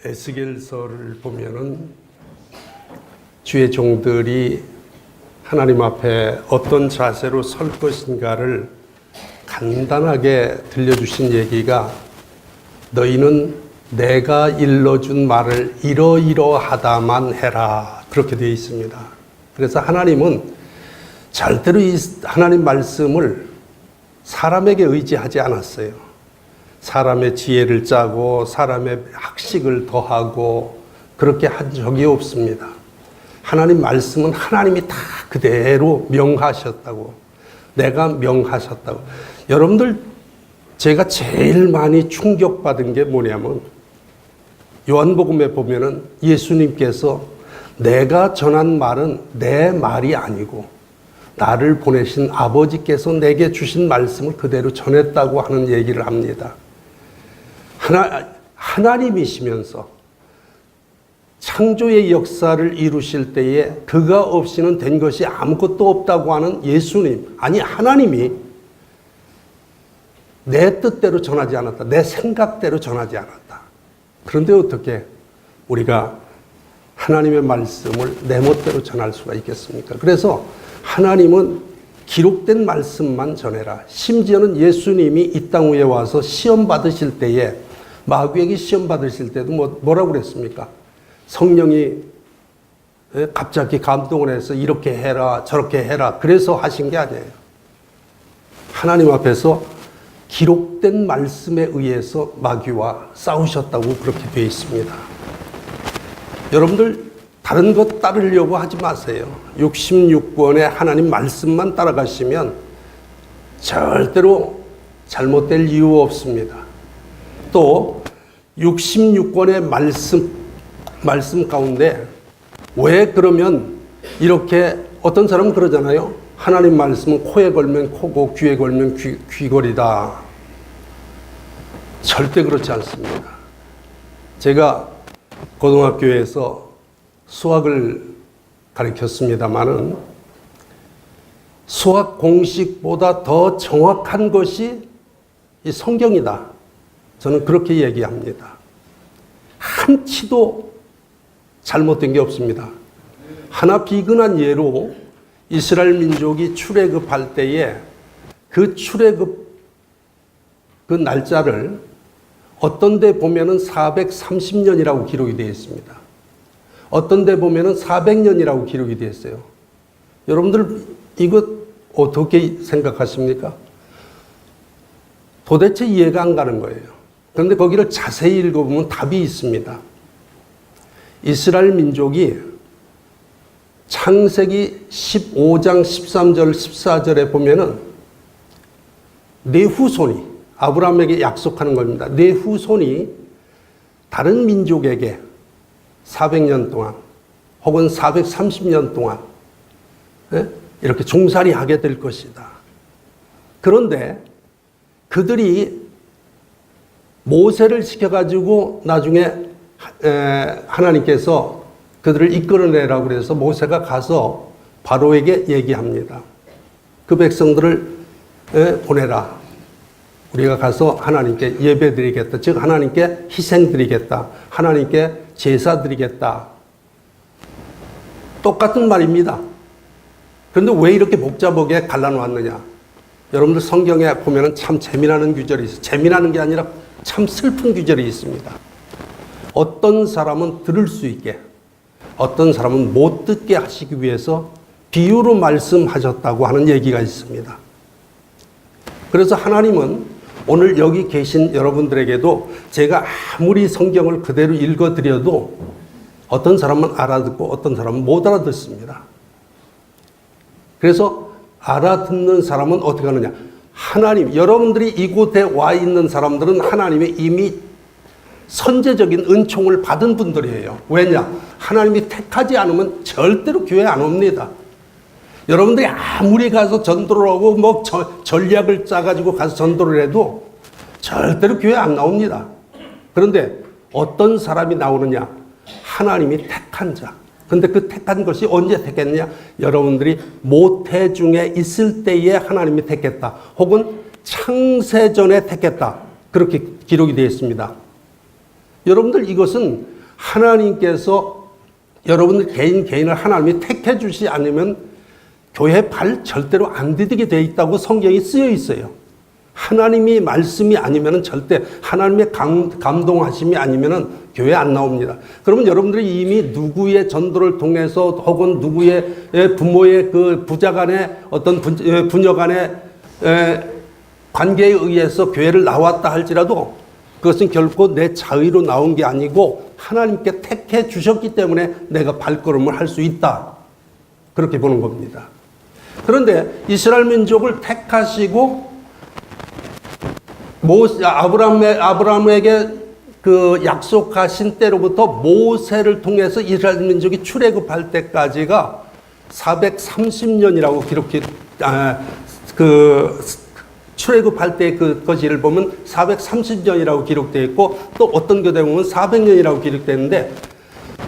에스겔서를 보면은 주의 종들이 하나님 앞에 어떤 자세로 설 것인가를 간단하게 들려주신 얘기가 너희는 내가 일러준 말을 이러이러하다만 해라, 그렇게 되어 있습니다. 그래서 하나님은 절대로 이 하나님 말씀을 사람에게 의지하지 않았어요. 사람의 지혜를 짜고 사람의 학식을 더하고 그렇게 한 적이 없습니다. 하나님 말씀은 하나님이 다 그대로 명하셨다고, 내가 명하셨다고. 여러분들, 제가 제일 많이 충격받은 게 뭐냐면 요한복음에 보면은 예수님께서 내가 전한 말은 내 말이 아니고 나를 보내신 아버지께서 내게 주신 말씀을 그대로 전했다고 하는 얘기를 합니다. 하나님이시면서 창조의 역사를 이루실 때에 그가 없이는 된 것이 아무것도 없다고 하는 예수님, 아니 하나님이 내 뜻대로 전하지 않았다, 내 생각대로 전하지 않았다. 그런데 어떻게 우리가 하나님의 말씀을 내 멋대로 전할 수가 있겠습니까? 그래서 하나님은 기록된 말씀만 전해라. 심지어는 예수님이 이 땅 위에 와서 시험 받으실 때에, 마귀에게 시험 받으실 때도 뭐라고 그랬습니까? 성령이 갑자기 감동을 해서 이렇게 해라 저렇게 해라 그래서 하신 게 아니에요. 하나님 앞에서 기록된 말씀에 의해서 마귀와 싸우셨다고 그렇게 되어 있습니다. 여러분들 다른 것 따르려고 하지 마세요. 66권의 하나님 말씀만 따라가시면 절대로 잘못될 이유 없습니다. 또 66권의 말씀 가운데 왜 그러면 이렇게 어떤 사람은 그러잖아요. 하나님 말씀은 코에 걸면 코고 귀에 걸면 귀걸이다. 절대 그렇지 않습니다. 제가 고등학교에서 수학을 가르쳤습니다마는 수학 공식보다 더 정확한 것이 이 성경이다. 저는 그렇게 얘기합니다. 한 치도 잘못된 게 없습니다. 하나 비근한 예로 이스라엘 민족이 출애굽할 때에 그 출애굽 그 날짜를 어떤 데 보면은 430년이라고 기록이 되어 있습니다. 어떤 데 보면은 400년이라고 기록이 되어 있어요. 여러분들 이거 어떻게 생각하십니까? 도대체 이해가 안 가는 거예요. 그런데 거기를 자세히 읽어보면 답이 있습니다. 이스라엘 민족이 창세기 15장 13절 14절에 보면은 내 후손이, 아브라함에게 약속하는 겁니다. 내 후손이 다른 민족에게 400년 동안 혹은 430년 동안 이렇게 종살이 하게 될 것이다. 그런데 그들이 모세를 시켜가지고 나중에 하나님께서 그들을 이끌어내라고 그래서 모세가 가서 바로에게 얘기합니다. 그 백성들을 보내라. 우리가 가서 하나님께 예배 드리겠다. 즉 하나님께 희생 드리겠다. 하나님께 제사 드리겠다. 똑같은 말입니다. 그런데 왜 이렇게 복잡하게 갈라놓았느냐? 여러분들 성경에 보면 참 재미나는 구절이 있어요. 재미나는 게 아니라 참 슬픈 구절이 있습니다. 어떤 사람은 들을 수 있게, 어떤 사람은 못 듣게 하시기 위해서 비유로 말씀하셨다고 하는 얘기가 있습니다. 그래서 하나님은 오늘 여기 계신 여러분들에게도 제가 아무리 성경을 그대로 읽어드려도 어떤 사람은 알아듣고 어떤 사람은 못 알아듣습니다. 그래서 알아듣는 사람은 어떻게 하느냐? 하나님, 여러분들이 이곳에 와 있는 사람들은 하나님의 이미 선제적인 은총을 받은 분들이에요. 왜냐? 하나님이 택하지 않으면 절대로 교회 안 옵니다. 여러분들이 아무리 가서 전도를 하고 뭐 전략을 짜가지고 가서 전도를 해도 절대로 교회 안 나옵니다. 그런데 어떤 사람이 나오느냐? 하나님이 택한 자. 근데 그 택한 것이 언제 택했느냐? 여러분들이 모태 중에 있을 때에 하나님이 택했다. 혹은 창세전에 택했다. 그렇게 기록이 되어 있습니다. 여러분들 이것은 하나님께서 여러분들 개인을 하나님이 택해 주시지 않으면 교회 발 절대로 안 디디게 돼 있다고 성경이 쓰여 있어요. 하나님이 말씀이 아니면 절대 하나님의 감동하심이 아니면 교회 안 나옵니다. 그러면 여러분들이 이미 누구의 전도를 통해서 혹은 누구의 부모의 그 부자 간의 어떤 부녀 간의 관계에 의해서 교회를 나왔다 할지라도 그것은 결코 내 자의로 나온 게 아니고 하나님께 택해 주셨기 때문에 내가 발걸음을 할 수 있다. 그렇게 보는 겁니다. 그런데 이스라엘 민족을 택하시고 아브라함에게 그 약속하신 때로부터 모세를 통해서 이스라엘 민족이 출애굽할 때까지가 430년이라고 출애굽할 때 그것을 보면 430년이라고 기록되어 있고 또 어떤 교대 보면 400년이라고 기록되는데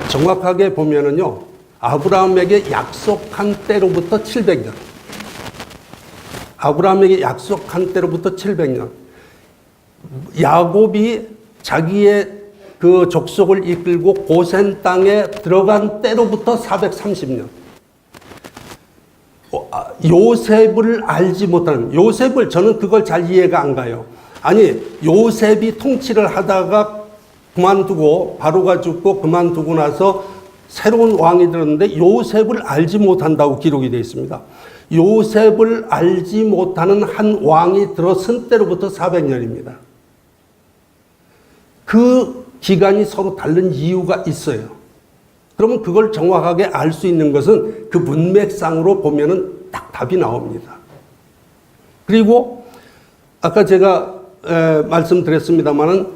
정확하게 보면은요 아브라함에게 약속한 때로부터 700년. 아브라함에게 약속한 때로부터 700년. 야곱이 자기의 그 족속을 이끌고 고센 땅에 들어간 때로부터 430년. 요셉을 알지 못하는, 요셉을 저는 그걸 잘 이해가 안 가요. 아니, 요셉이 통치를 하다가 그만두고 바로가 죽고 그만두고 나서 새로운 왕이 들었는데 요셉을 알지 못한다고 기록이 되어 있습니다. 요셉을 알지 못하는 한 왕이 들어선 때로부터 400년입니다. 그 기간이 서로 다른 이유가 있어요. 그러면 그걸 정확하게 알 수 있는 것은 그 문맥상으로 보면은 딱 답이 나옵니다. 그리고 아까 제가 말씀드렸습니다마는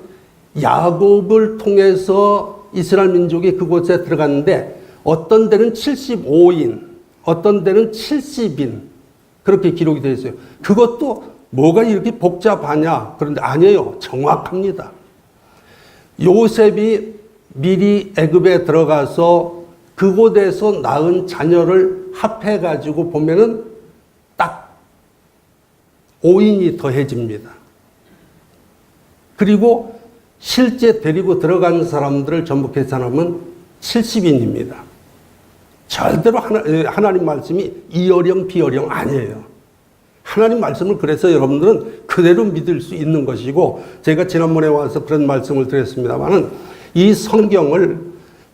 야곱을 통해서 이스라엘 민족이 그곳에 들어갔는데 어떤 데는 75인, 어떤 데는 70인 그렇게 기록이 되어 있어요. 그것도 뭐가 이렇게 복잡하냐? 그런데 아니에요. 정확합니다. 요셉이 미리 애굽에 들어가서 그곳에서 낳은 자녀를 합해가지고 보면은 딱 5인이 더해집니다. 그리고 실제 데리고 들어간 사람들을 전부 계산하면 70인입니다. 절대로 하나님 말씀이 이어령 비어령 아니에요. 하나님 말씀을 그래서 여러분들은 그대로 믿을 수 있는 것이고 제가 지난번에 와서 그런 말씀을 드렸습니다만은 이 성경을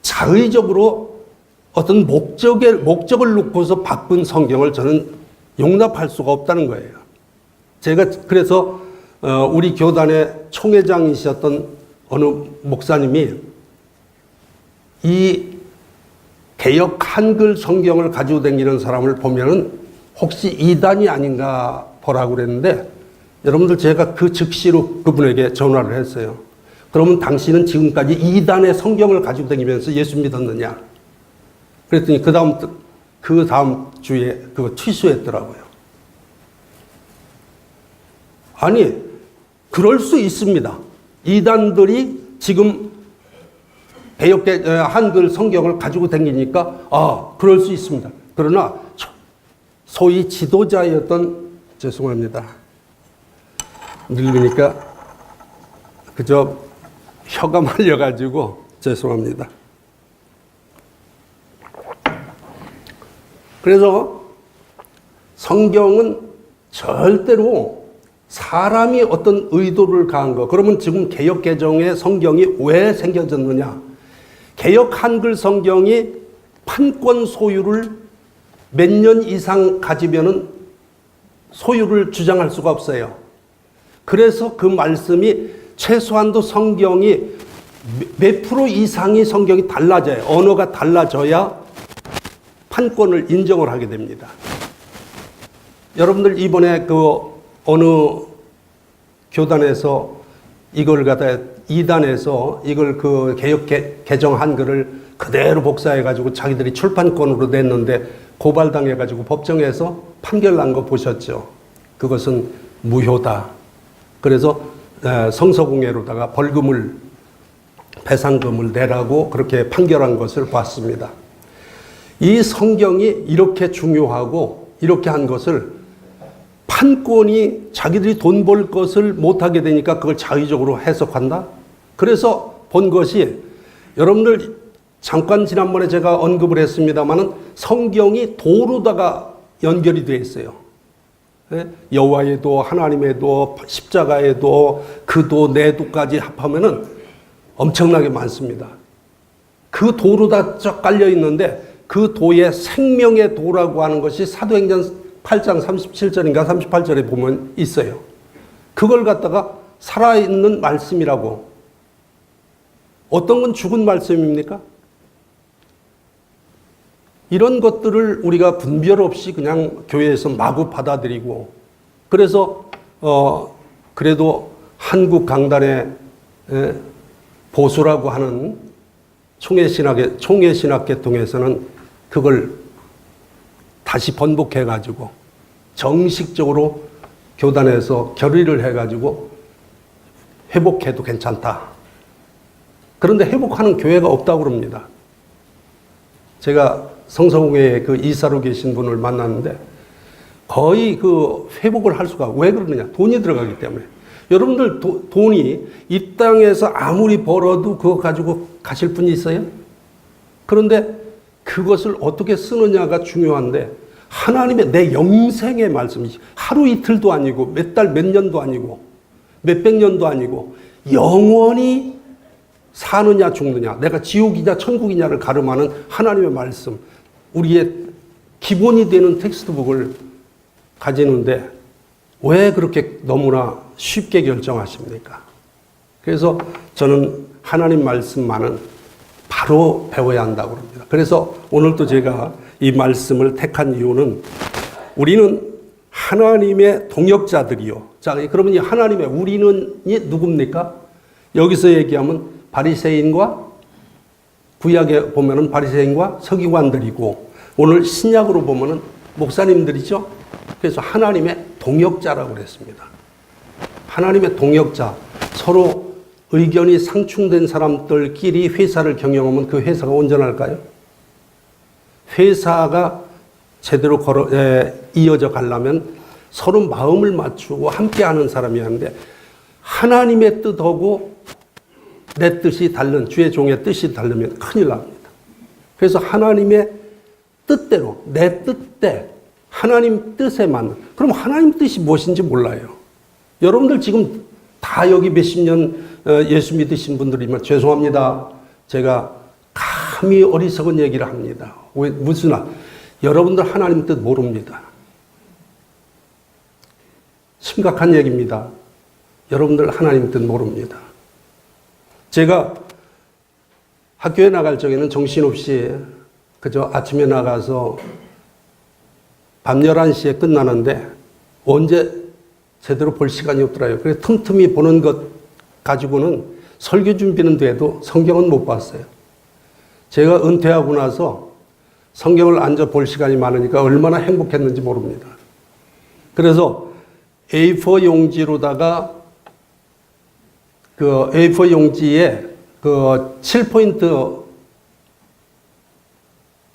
자의적으로 어떤 목적을 놓고서 바꾼 성경을 저는 용납할 수가 없다는 거예요. 제가 그래서 우리 교단의 총회장이셨던 어느 목사님이 이 개역 한글 성경을 가지고 다니는 사람을 보면은 혹시 이단이 아닌가 보라고 그랬는데 여러분들 제가 그 즉시로 그분에게 전화를 했어요. 그러면 당신은 지금까지 이단의 성경을 가지고 다니면서 예수 믿었느냐? 그랬더니 그 다음 주에 그거 취소했더라고요. 아니, 그럴 수 있습니다. 이단들이 지금 개역 한글 성경을 가지고 다니니까 그럴 수 있습니다. 그러나 소위 지도자였던 죄송합니다. 늙으니까 그저 혀가 말려가지고 죄송합니다. 그래서 성경은 절대로 사람이 어떤 의도를 가한 거. 그러면 지금 개역 개정의 성경이 왜 생겨졌느냐? 개역 한글 성경이 판권 소유를 몇 년 이상 가지면은 소유를 주장할 수가 없어요. 그래서 그 말씀이 최소한도 성경이 몇 프로 이상이 성경이 달라져요. 언어가 달라져야 판권을 인정을 하게 됩니다. 여러분들 이번에 그 어느 교단에서 이걸 갖다 이단에서 이걸 그 개역 개정 한글을 그대로 복사해가지고 자기들이 출판권으로 냈는데 고발당해가지고 법정에서 판결 난 거 보셨죠? 그것은 무효다. 그래서 성서공회로다가 벌금을 배상금을 내라고 그렇게 판결한 것을 봤습니다. 이 성경이 이렇게 중요하고 이렇게 한 것을 판권이 자기들이 돈 벌 것을 못하게 되니까 그걸 자의적으로 해석한다. 그래서 본 것이 여러분들 잠깐 지난번에 제가 언급을 했습니다마는 성경이 도로다가 연결이 되어 있어요. 여호와의 도, 하나님의 도, 십자가의 도, 그 도, 내 도까지 합하면은 엄청나게 많습니다. 그 도로 다 쫙 깔려 있는데 그 도의 생명의 도라고 하는 것이 사도행전 8장 37절인가 38절에 보면 있어요. 그걸 갖다가 살아있는 말씀이라고. 어떤 건 죽은 말씀입니까? 이런 것들을 우리가 분별 없이 그냥 교회에서 마구 받아들이고, 그래서 그래도 한국 강단의 보수라고 하는 총회신학 계통에서는 그걸 다시 번복해가지고 정식적으로 교단에서 결의를 해가지고 회복해도 괜찮다. 그런데 회복하는 교회가 없다고 그럽니다. 제가 성서공회에 그 이사로 계신 분을 만났는데 거의 그 회복을 할 수가, 왜 그러느냐? 돈이 들어가기 때문에. 여러분들 돈이 이 땅에서 아무리 벌어도 그거 가지고 가실 분이 있어요? 그런데 그것을 어떻게 쓰느냐가 중요한데, 하나님의 내 영생의 말씀이 하루 이틀도 아니고 몇 달 몇 년도 아니고 몇백 년도 아니고 영원히 사느냐 죽느냐, 내가 지옥이냐 천국이냐를 가름하는 하나님의 말씀, 우리의 기본이 되는 텍스트북을 가지는데 왜 그렇게 너무나 쉽게 결정하십니까? 그래서 저는 하나님 말씀만은 바로 배워야 한다고 합니다. 그래서 오늘도 제가 이 말씀을 택한 이유는, 우리는 하나님의 동역자들이요. 자, 그러면 이 하나님의 우리는 누굽니까? 여기서 얘기하면 바리새인과, 구약에 보면은 바리새인과 서기관들이고, 오늘 신약으로 보면은 목사님들이죠. 그래서 하나님의 동역자라고 그랬습니다. 하나님의 동역자, 서로 의견이 상충된 사람들끼리 회사를 경영하면 그 회사가 온전할까요? 회사가 제대로 이어져 가려면 서로 마음을 맞추고 함께하는 사람이야 하는데, 하나님의 뜻하고 내 뜻이 다른, 주의 종의 뜻이 다르면 큰일 납니다. 그래서 하나님의 뜻대로, 내 뜻대, 하나님 뜻에 맞는, 그럼 하나님 뜻이 무엇인지 몰라요. 여러분들 지금 다 여기 몇십 년 예수 믿으신 분들이면 죄송합니다. 제가 감히 어리석은 얘기를 합니다. 왜, 무슨, 여러분들 하나님 뜻 모릅니다. 심각한 얘기입니다. 여러분들 하나님 뜻 모릅니다. 제가 학교에 나갈 적에는 정신없이 그저 아침에 나가서 밤 11시에 끝나는데 언제 제대로 볼 시간이 없더라고요. 그래서 틈틈이 보는 것 가지고는 설교 준비는 돼도 성경은 못 봤어요. 제가 은퇴하고 나서 성경을 앉아 볼 시간이 많으니까 얼마나 행복했는지 모릅니다. 그래서 A4 용지로다가 그 A4 용지에 그 7포인트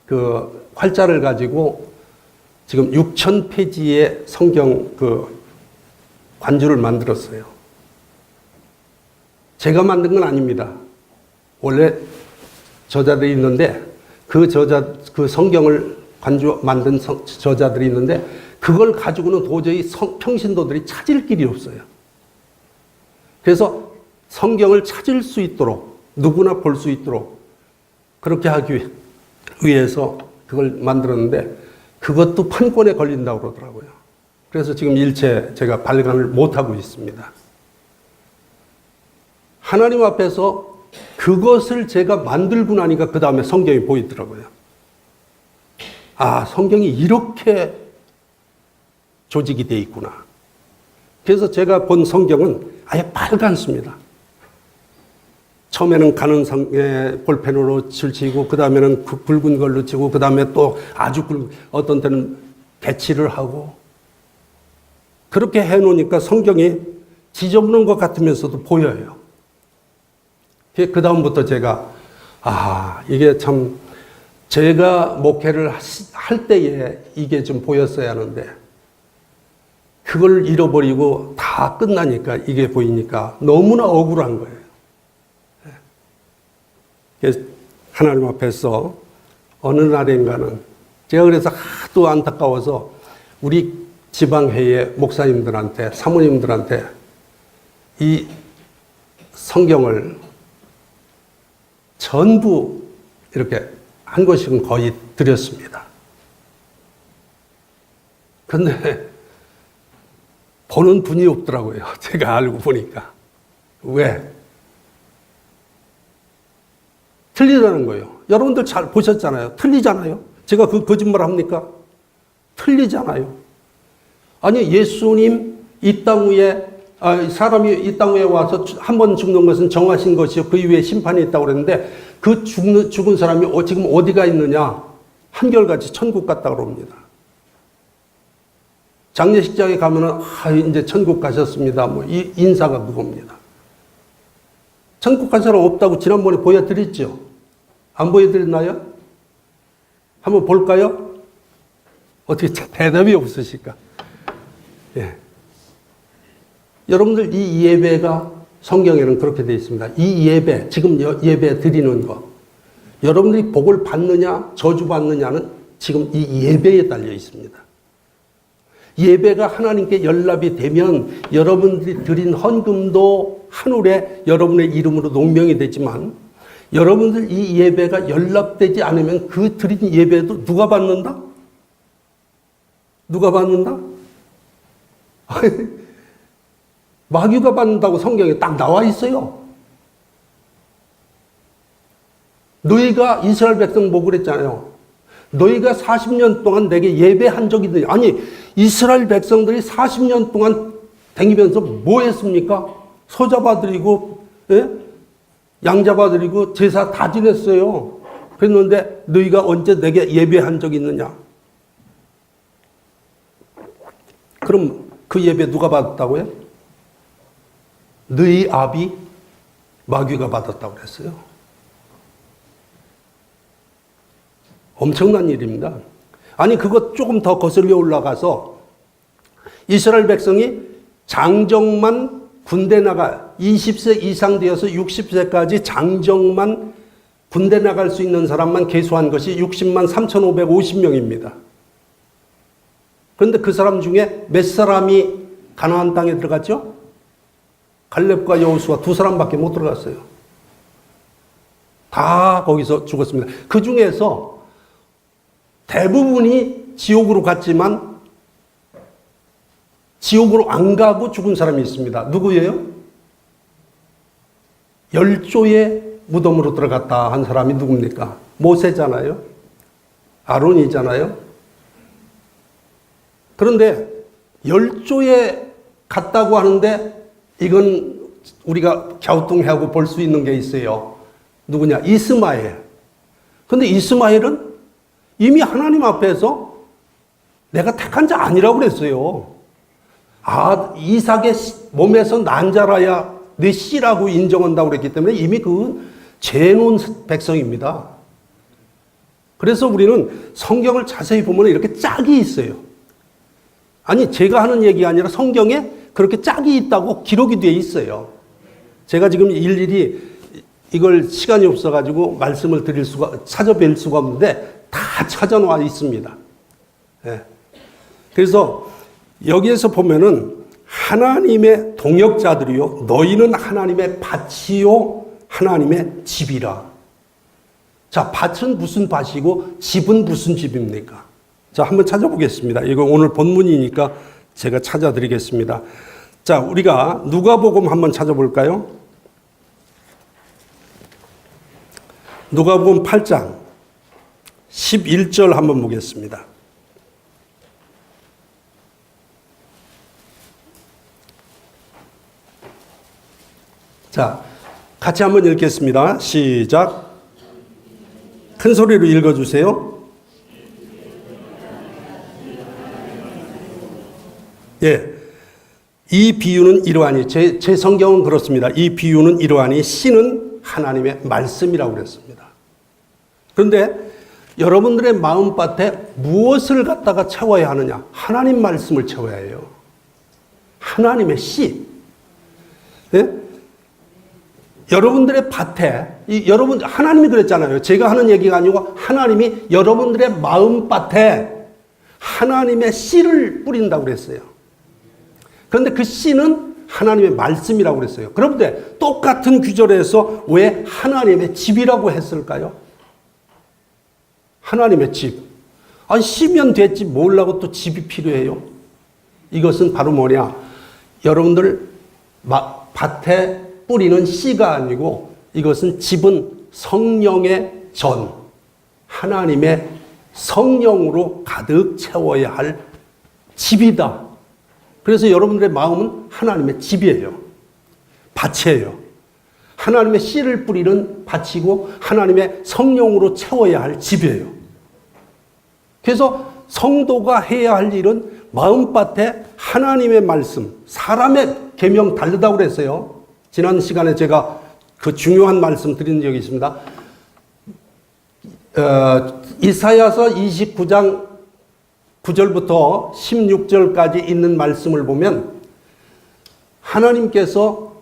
그 활자를 가지고 지금 6,000페이지의 성경 그 관주를 만들었어요. 제가 만든 건 아닙니다. 원래 저자들이 있는데 그 성경을 관주 만든 저자들이 있는데 그걸 가지고는 도저히 평신도들이 찾을 길이 없어요. 그래서 성경을 찾을 수 있도록, 누구나 볼 수 있도록 그렇게 하기 위해서 그걸 만들었는데 그것도 판권에 걸린다고 그러더라고요. 그래서 지금 일체 제가 발간을 못하고 있습니다. 하나님 앞에서 그것을 제가 만들고 나니까 그 다음에 성경이 보이더라고요. 아, 성경이 이렇게 조직이 되어 있구나. 그래서 제가 본 성경은 아예 빨갛습니다. 처음에는 가는 볼펜으로 칠치고, 그 다음에는 굵은 걸로 치고, 그 다음에 또 아주 어떤 때는 개칠을 하고, 그렇게 해놓으니까 성경이 지저분한 것 같으면서도 보여요. 그 다음부터 제가, 이게 참, 제가 목회를 할 때에 이게 좀 보였어야 하는데, 그걸 잃어버리고 다 끝나니까 이게 보이니까 너무나 억울한 거예요. 하나님 앞에서 어느 날인가는 제가 그래서 하도 안타까워서 우리 지방회의 목사님들한테, 사모님들한테 이 성경을 전부 이렇게 한 권씩은 거의 드렸습니다. 근데 보는 분이 없더라고요. 제가 알고 보니까. 왜? 틀리다는 거예요. 여러분들 잘 보셨잖아요. 틀리잖아요. 제가 그 거짓말 합니까? 틀리잖아요. 아니, 예수님 이 땅 위에, 사람이 이 땅 위에 와서 한 번 죽는 것은 정하신 것이요. 그 이후에 심판이 있다고 그랬는데 그 죽은 사람이 지금 어디가 있느냐? 한결같이 천국 갔다 그럽니다. 장례식장에 가면은, 이제 천국 가셨습니다. 뭐, 이 인사가 그겁니다. 천국 간 사람 없다고 지난번에 보여드렸죠? 안 보여드렸나요? 한번 볼까요? 어떻게 대답이 없으실까? 예. 여러분들 이 예배가 성경에는 그렇게 되어 있습니다. 이 예배, 지금 예배 드리는 거. 여러분들이 복을 받느냐, 저주 받느냐는 지금 이 예배에 달려 있습니다. 예배가 하나님께 연락이 되면 여러분들이 드린 헌금도 하늘에 여러분의 이름으로 농명이 되지만 여러분들 이 예배가 연락되지 않으면 그 드린 예배도 누가 받는다? 누가 받는다? 마귀가 받는다고 성경에 딱 나와 있어요. 너희가 이스라엘 백성 뭐 그랬잖아요. 너희가 40년 동안 내게 예배한 적이 있느냐. 아니, 이스라엘 백성들이 40년 동안 다니면서 뭐 했습니까? 소 잡아드리고, 예? 양 잡아드리고, 제사 다 지냈어요. 그랬는데, 너희가 언제 내게 예배한 적이 있느냐? 그럼 그 예배 누가 받았다고요? 너희 아비 마귀가 받았다고 그랬어요. 엄청난 일입니다. 아니, 그것 조금 더 거슬려 올라가서 이스라엘 백성이 장정만 군대 나가 20세 이상 되어서 60세까지 장정만 군대 나갈 수 있는 사람만 계수한 것이 60만 3,550명입니다. 그런데 그 사람 중에 몇 사람이 가나안 땅에 들어갔죠? 갈렙과 여호수아 두 사람밖에 못 들어갔어요. 다 거기서 죽었습니다. 그 중에서 대부분이 지옥으로 갔지만 지옥으로 안 가고 죽은 사람이 있습니다. 누구예요? 열조의 무덤으로 들어갔다 한 사람이 누굽니까? 모세잖아요. 아론이잖아요. 그런데 열조에 갔다고 하는데 이건 우리가 갸우뚱하고 볼 수 있는 게 있어요. 누구냐? 이스마엘. 근데 이스마엘은 이미 하나님 앞에서 내가 택한 자 아니라고 그랬어요. 이삭의 몸에서 난 자라야 내 씨라고 인정한다고 그랬기 때문에 이미 그건 죄놓은 백성입니다. 그래서 우리는 성경을 자세히 보면 이렇게 짝이 있어요. 아니, 제가 하는 얘기 아니라 성경에 그렇게 짝이 있다고 기록이 되어 있어요. 제가 지금 일일이 이걸 시간이 없어가지고 말씀을 드릴 수가, 찾아뵐 수가 없는데 다 찾아놓아 있습니다. 네. 그래서 여기에서 보면은 하나님의 동역자들이요, 너희는 하나님의 밭이요, 하나님의 집이라. 자, 밭은 무슨 밭이고 집은 무슨 집입니까? 자, 한번 찾아보겠습니다. 이거 오늘 본문이니까 제가 찾아드리겠습니다. 자, 우리가 누가복음 한번 찾아볼까요? 누가복음 8장 11절 한번 보겠습니다. 자, 같이 한번 읽겠습니다. 시작. 큰 소리로 읽어주세요. 예. 이 비유는 이러하니, 제 성경은 그렇습니다. 이 비유는 이러하니 씨는 하나님의 말씀이라고 그랬습니다. 그런데 여러분들의 마음밭에 무엇을 갖다가 채워야 하느냐? 하나님 말씀을 채워야 해요. 하나님의 씨. 예? 여러분들의 밭에, 여러분, 하나님이 그랬잖아요. 제가 하는 얘기가 아니고 하나님이 여러분들의 마음밭에 하나님의 씨를 뿌린다고 그랬어요. 그런데 그 씨는 하나님의 말씀이라고 그랬어요. 그런데 똑같은 구절에서 왜 하나님의 집이라고 했을까요? 하나님의 집. 아니, 씨면 됐지 뭘라고 또 집이 필요해요? 이것은 바로 뭐냐? 여러분들 밭에 뿌리는 씨가 아니고 이것은 집은 성령의 전, 하나님의 성령으로 가득 채워야 할 집이다. 그래서 여러분들의 마음은 하나님의 집이에요. 밭이에요. 하나님의 씨를 뿌리는 밭이고 하나님의 성령으로 채워야 할 집이에요. 그래서 성도가 해야 할 일은 마음밭에 하나님의 말씀, 사람의 계명 다르다고 그랬어요. 지난 시간에 제가 그 중요한 말씀 드린 적이 있습니다. 이사야서 29장 9절부터 16절까지 있는 말씀을 보면 하나님께서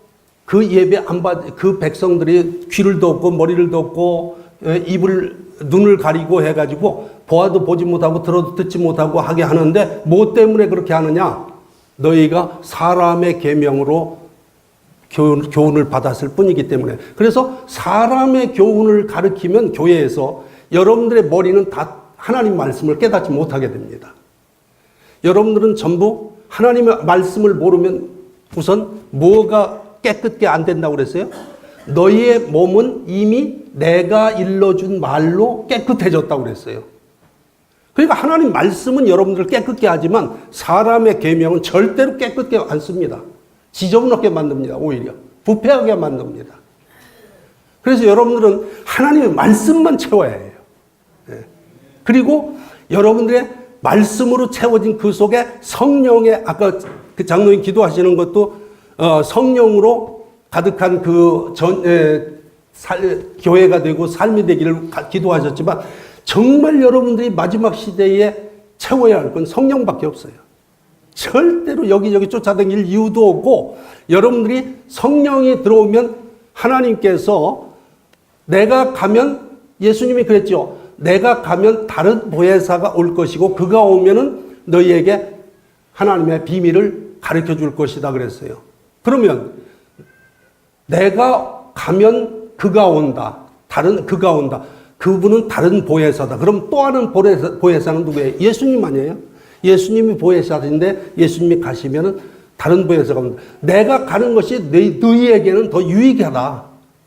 그 예배 안 받, 그 백성들이 귀를 덮고 머리를 덮고 눈을 가리고 해가지고 보아도 보지 못하고 들어도 듣지 못하고 하게 하는데 뭐 때문에 그렇게 하느냐? 너희가 사람의 계명으로 교훈을 받았을 뿐이기 때문에. 그래서 사람의 교훈을 가르치면 교회에서 여러분들의 머리는 다 하나님 말씀을 깨닫지 못하게 됩니다. 여러분들은 전부 하나님의 말씀을 모르면 우선 뭐가 깨끗게 안 된다고 그랬어요? 너희의 몸은 이미 내가 일러준 말로 깨끗해졌다고 그랬어요. 그러니까 하나님 말씀은 여러분들을 깨끗게 하지만 사람의 계명은 절대로 깨끗게 않습니다. 지저분하게 만듭니다. 오히려 부패하게 만듭니다. 그래서 여러분들은 하나님의 말씀만 채워야 해요. 그리고 여러분들의 말씀으로 채워진 그 속에 성령의, 아까 그 장로님 기도하시는 것도 성령으로 가득한 그 교회가 되고 삶이 되기를 기도하셨지만 정말 여러분들이 마지막 시대에 채워야 할 건 성령밖에 없어요. 절대로 여기저기 쫓아다닐 이유도 없고 여러분들이 성령이 들어오면 하나님께서 내가 가면 예수님이 그랬죠. 내가 가면 다른 보혜사가 올 것이고 그가 오면은 너희에게 하나님의 비밀을 가르쳐 줄 것이다 그랬어요. 그러면 내가 가면 그가 온다. 그가 온다. 그분은 다른 보혜사다. 그럼 또 하는 보혜사는 누구예요? 예수님 아니에요? 예수님이 보혜사인데 예수님이 가시면은 다른 보혜사가 온다. 내가 가는 것이 너희에게는 더 유익하다.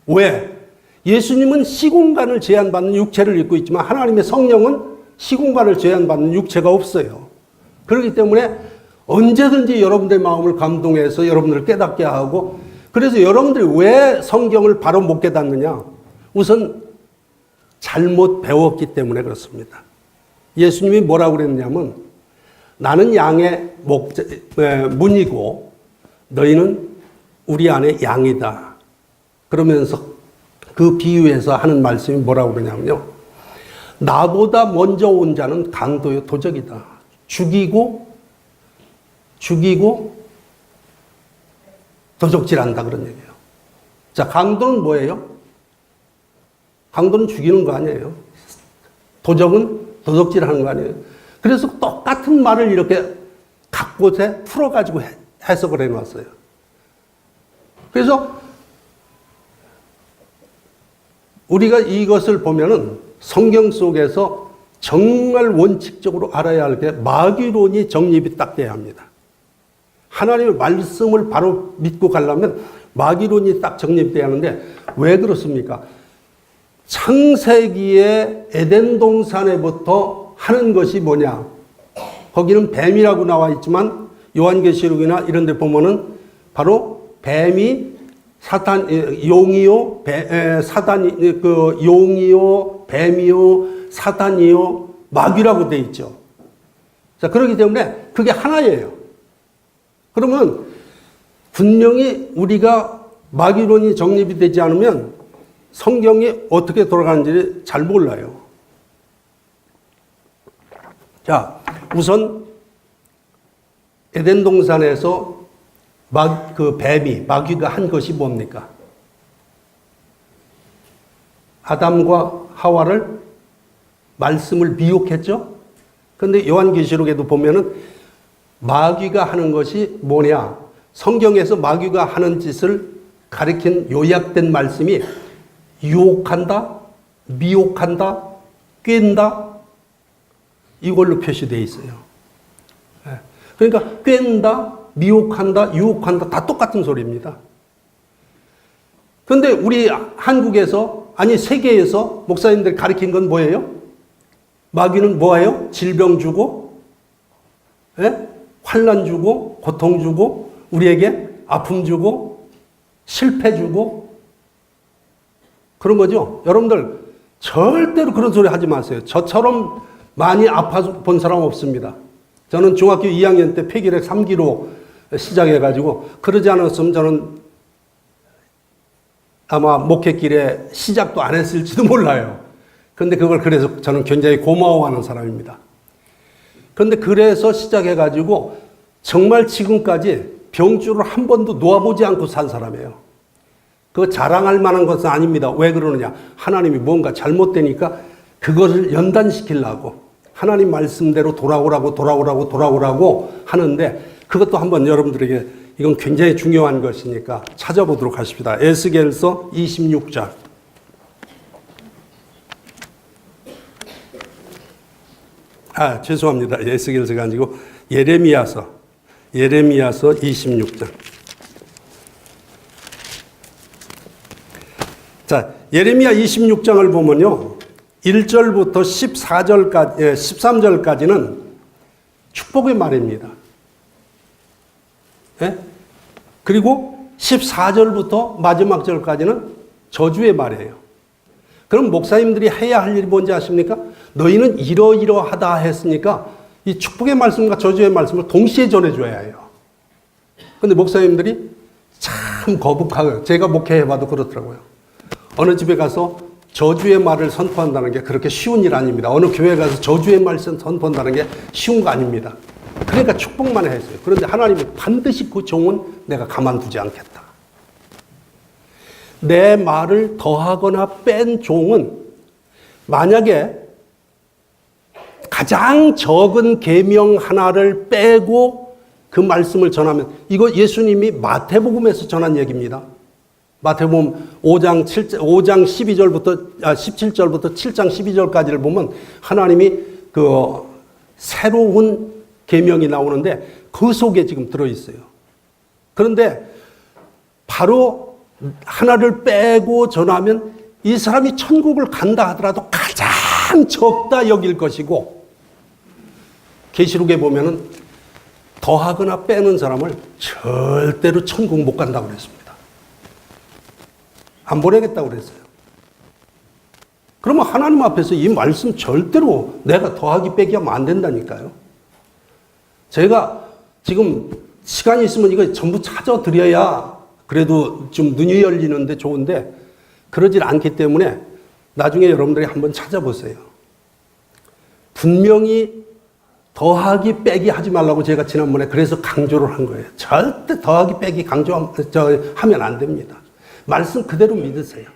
왜? 예수님은 시공간을 제한받는 육체를 입고 있지만 하나님의 성령은 시공간을 제한받는 육체가 없어요. 그렇기 때문에 언제든지 여러분들의 마음을 감동해서 여러분들을 깨닫게 하고, 그래서 여러분들이 왜 성경을 바로 못 깨닫느냐? 우선 잘못 배웠기 때문에 그렇습니다. 예수님이 뭐라고 그랬냐면 나는 양의 문이고 너희는 우리 안에 양이다. 그러면서 그 비유에서 하는 말씀이 뭐라고 그러냐면요. 나보다 먼저 온 자는 강도요 도적이다. 죽이고 도적질한다 그런 얘기예요. 자, 강도는 뭐예요? 강도는 죽이는 거 아니에요. 도적은 도적질하는 거 아니에요. 그래서 똑같은 말을 이렇게 각곳에 풀어가지고 해석을 해놨어요. 그래서 우리가 이것을 보면은 성경 속에서 정말 원칙적으로 알아야 할 게 마귀론이 정립이 딱 돼야 합니다. 하나님의 말씀을 바로 믿고 가려면 마귀론이 딱 정립돼야 하는데 왜 그렇습니까? 창세기에 에덴 동산에부터 하는 것이 뭐냐? 거기는 뱀이라고 나와 있지만 요한계시록이나 이런 데 보면은 바로 뱀이 용이요, 용이요, 뱀이요, 사단이요, 마귀라고 돼 있죠. 자, 그렇기 때문에 그게 하나예요. 그러면 분명히 우리가 마귀론이 정립이 되지 않으면 성경이 어떻게 돌아가는지 잘 몰라요. 자, 우선 에덴 동산에서 뱀이, 마귀가 한 것이 뭡니까? 아담과 하와를 말씀을 미혹했죠. 그런데 요한계시록에도 보면은 마귀가 하는 것이 뭐냐? 성경에서 마귀가 하는 짓을 가리킨 요약된 말씀이 유혹한다, 미혹한다, 꿰는다, 이걸로 표시되어 있어요. 그러니까 꿰는다, 미혹한다, 유혹한다 다 똑같은 소리입니다. 그런데 우리 한국에서, 아니 세계에서 목사님들 가리킨 건 뭐예요? 마귀는 뭐예요? 질병 주고, 환난 주고, 고통 주고, 우리에게 아픔 주고, 실패 주고, 그런 거죠. 여러분들 절대로 그런 소리 하지 마세요. 저처럼 많이 아파 본 사람 없습니다. 저는 중학교 2학년 때 폐결핵 3기로 시작해가지고, 그러지 않았으면 저는 아마 목회길에 시작도 안 했을지도 몰라요. 그런데 그걸 그래서 저는 굉장히 고마워하는 사람입니다. 그런데 그래서 시작해가지고 정말 지금까지 병주를 한 번도 놓아보지 않고 산 사람이에요. 그거 자랑할 만한 것은 아닙니다. 왜 그러느냐? 하나님이 뭔가 잘못되니까 그것을 연단시키려고 하나님 말씀대로 돌아오라고 하는데, 그것도 한번 여러분들에게, 이건 굉장히 중요한 것이니까 찾아보도록 하십니다. 에스겔서 26장. 죄송합니다. 에스겔서가 아니고 예레미야서 26장. 자, 예레미야 26장을 보면요, 1절부터 13절까지는 축복의 말입니다. 그리고 14절부터 마지막 절까지는 저주의 말이에요. 그럼 목사님들이 해야 할 일이 뭔지 아십니까? 너희는 이러이러하다 했으니까 이 축복의 말씀과 저주의 말씀을 동시에 전해줘야 해요. 그런데 목사님들이 참 거북하고, 제가 목회해봐도 그렇더라고요. 어느 집에 가서 저주의 말을 선포한다는 게 그렇게 쉬운 일 아닙니다. 어느 교회에 가서 저주의 말씀 선포한다는 게 쉬운 거 아닙니다. 그러니까 축복만 했어요. 그런데 하나님이 반드시 그 종은 내가 가만두지 않겠다. 내 말을 더하거나 뺀 종은 만약에 가장 적은 계명 하나를 빼고 그 말씀을 전하면, 이거 예수님이 마태복음에서 전한 얘기입니다. 마태복음 5장 17절부터 7장 12절까지를 보면 하나님이 그 새로운 계명이 나오는데 그 속에 지금 들어있어요. 그런데 바로 하나를 빼고 전하면 이 사람이 천국을 간다 하더라도 가장 적다 여길 것이고, 계시록에 보면은 더하거나 빼는 사람을 절대로 천국 못 간다고 그랬습니다. 안 보내겠다고 그랬어요. 그러면 하나님 앞에서 이 말씀 절대로 내가 더하기 빼기 하면 안 된다니까요. 제가 지금 시간이 있으면 이거 전부 찾아드려야 그래도 좀 눈이 열리는데 좋은데, 그러질 않기 때문에 나중에 여러분들이 한번 찾아보세요. 분명히 더하기 빼기 하지 말라고 제가 지난번에 그래서 강조를 한 거예요. 절대 더하기 빼기 하면 안 됩니다. 말씀 그대로 믿으세요.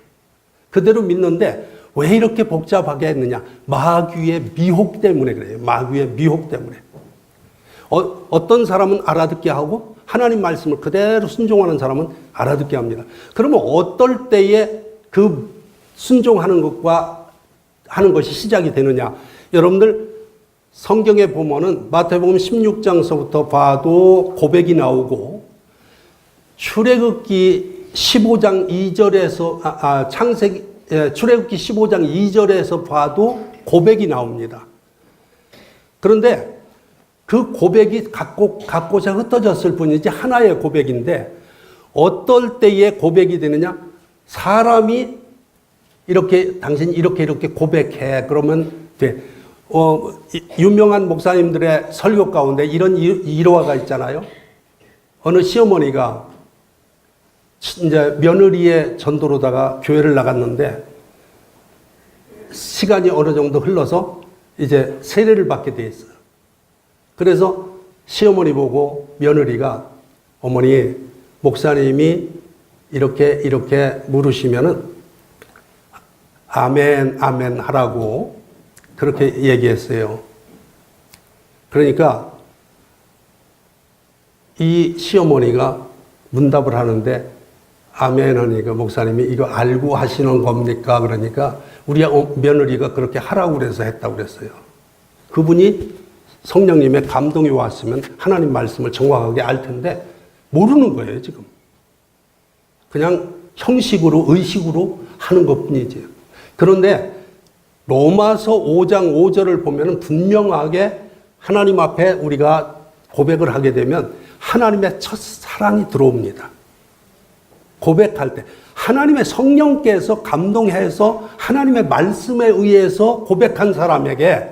그대로 믿는데 왜 이렇게 복잡하게 했느냐? 마귀의 미혹 때문에 그래요. 마귀의 미혹 때문에. 어떤 사람은 알아듣게 하고 하나님 말씀을 그대로 순종하는 사람은 알아듣게 합니다. 그러면 어떨 때에 그 순종하는 것과 하는 것이 시작이 되느냐? 여러분들 성경에 보면은 마태복음 16장서부터 봐도 고백이 나오고, 출애굽기 15장 2절에서 출애굽기 15장 2절에서 봐도 고백이 나옵니다. 그런데 그 고백이 각고자 흩어졌을 뿐이지 하나의 고백인데, 어떨 때에 고백이 되느냐? 사람이 이렇게 당신 이렇게 고백해 그러면 돼. 유명한 목사님들의 설교 가운데 이런 일화가 있잖아요. 어느 시어머니가 이제 며느리의 전도로다가 교회를 나갔는데 시간이 어느 정도 흘러서 이제 세례를 받게 돼 있어요. 그래서 시어머니 보고 며느리가, 어머니, 목사님이 이렇게 물으시면은 아멘, 아멘 하라고 그렇게 얘기했어요. 그러니까 이 시어머니가 문답을 하는데 아멘 하니까 목사님이 이거 알고 하시는 겁니까? 그러니까 우리 며느리가 그렇게 하라고 그래서 했다고 그랬어요. 그분이 성령님의 감동이 왔으면 하나님 말씀을 정확하게 알 텐데 모르는 거예요, 지금. 그냥 형식으로, 의식으로 하는 것 뿐이지. 그런데 로마서 5장 5절을 보면 분명하게 하나님 앞에 우리가 고백을 하게 되면 하나님의 첫 사랑이 들어옵니다. 고백할 때 하나님의 성령께서 감동해서 하나님의 말씀에 의해서 고백한 사람에게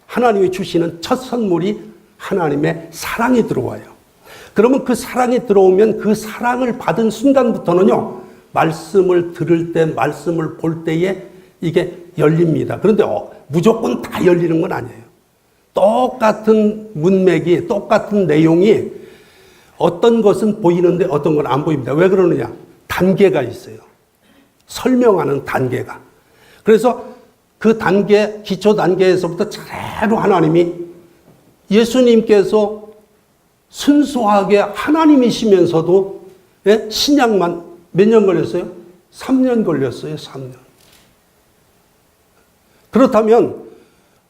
하나님이 주시는 첫 선물이 하나님의 사랑이 들어와요. 그러면 그 사랑이 들어오면 그 사랑을 받은 순간부터는요, 말씀을 들을 때, 말씀을 볼 때에 이게 열립니다. 그런데 무조건 다 열리는 건 아니에요. 똑같은 문맥이, 똑같은 내용이 어떤 것은 보이는데 어떤 건 안 보입니다. 왜 그러느냐? 단계가 있어요. 설명하는 단계가. 그래서 그 단계, 기초 단계에서부터 차례로 하나님이 예수님께서 순수하게 하나님이시면서도 신약만 몇 년 걸렸어요? 3년 걸렸어요. 3년. 그렇다면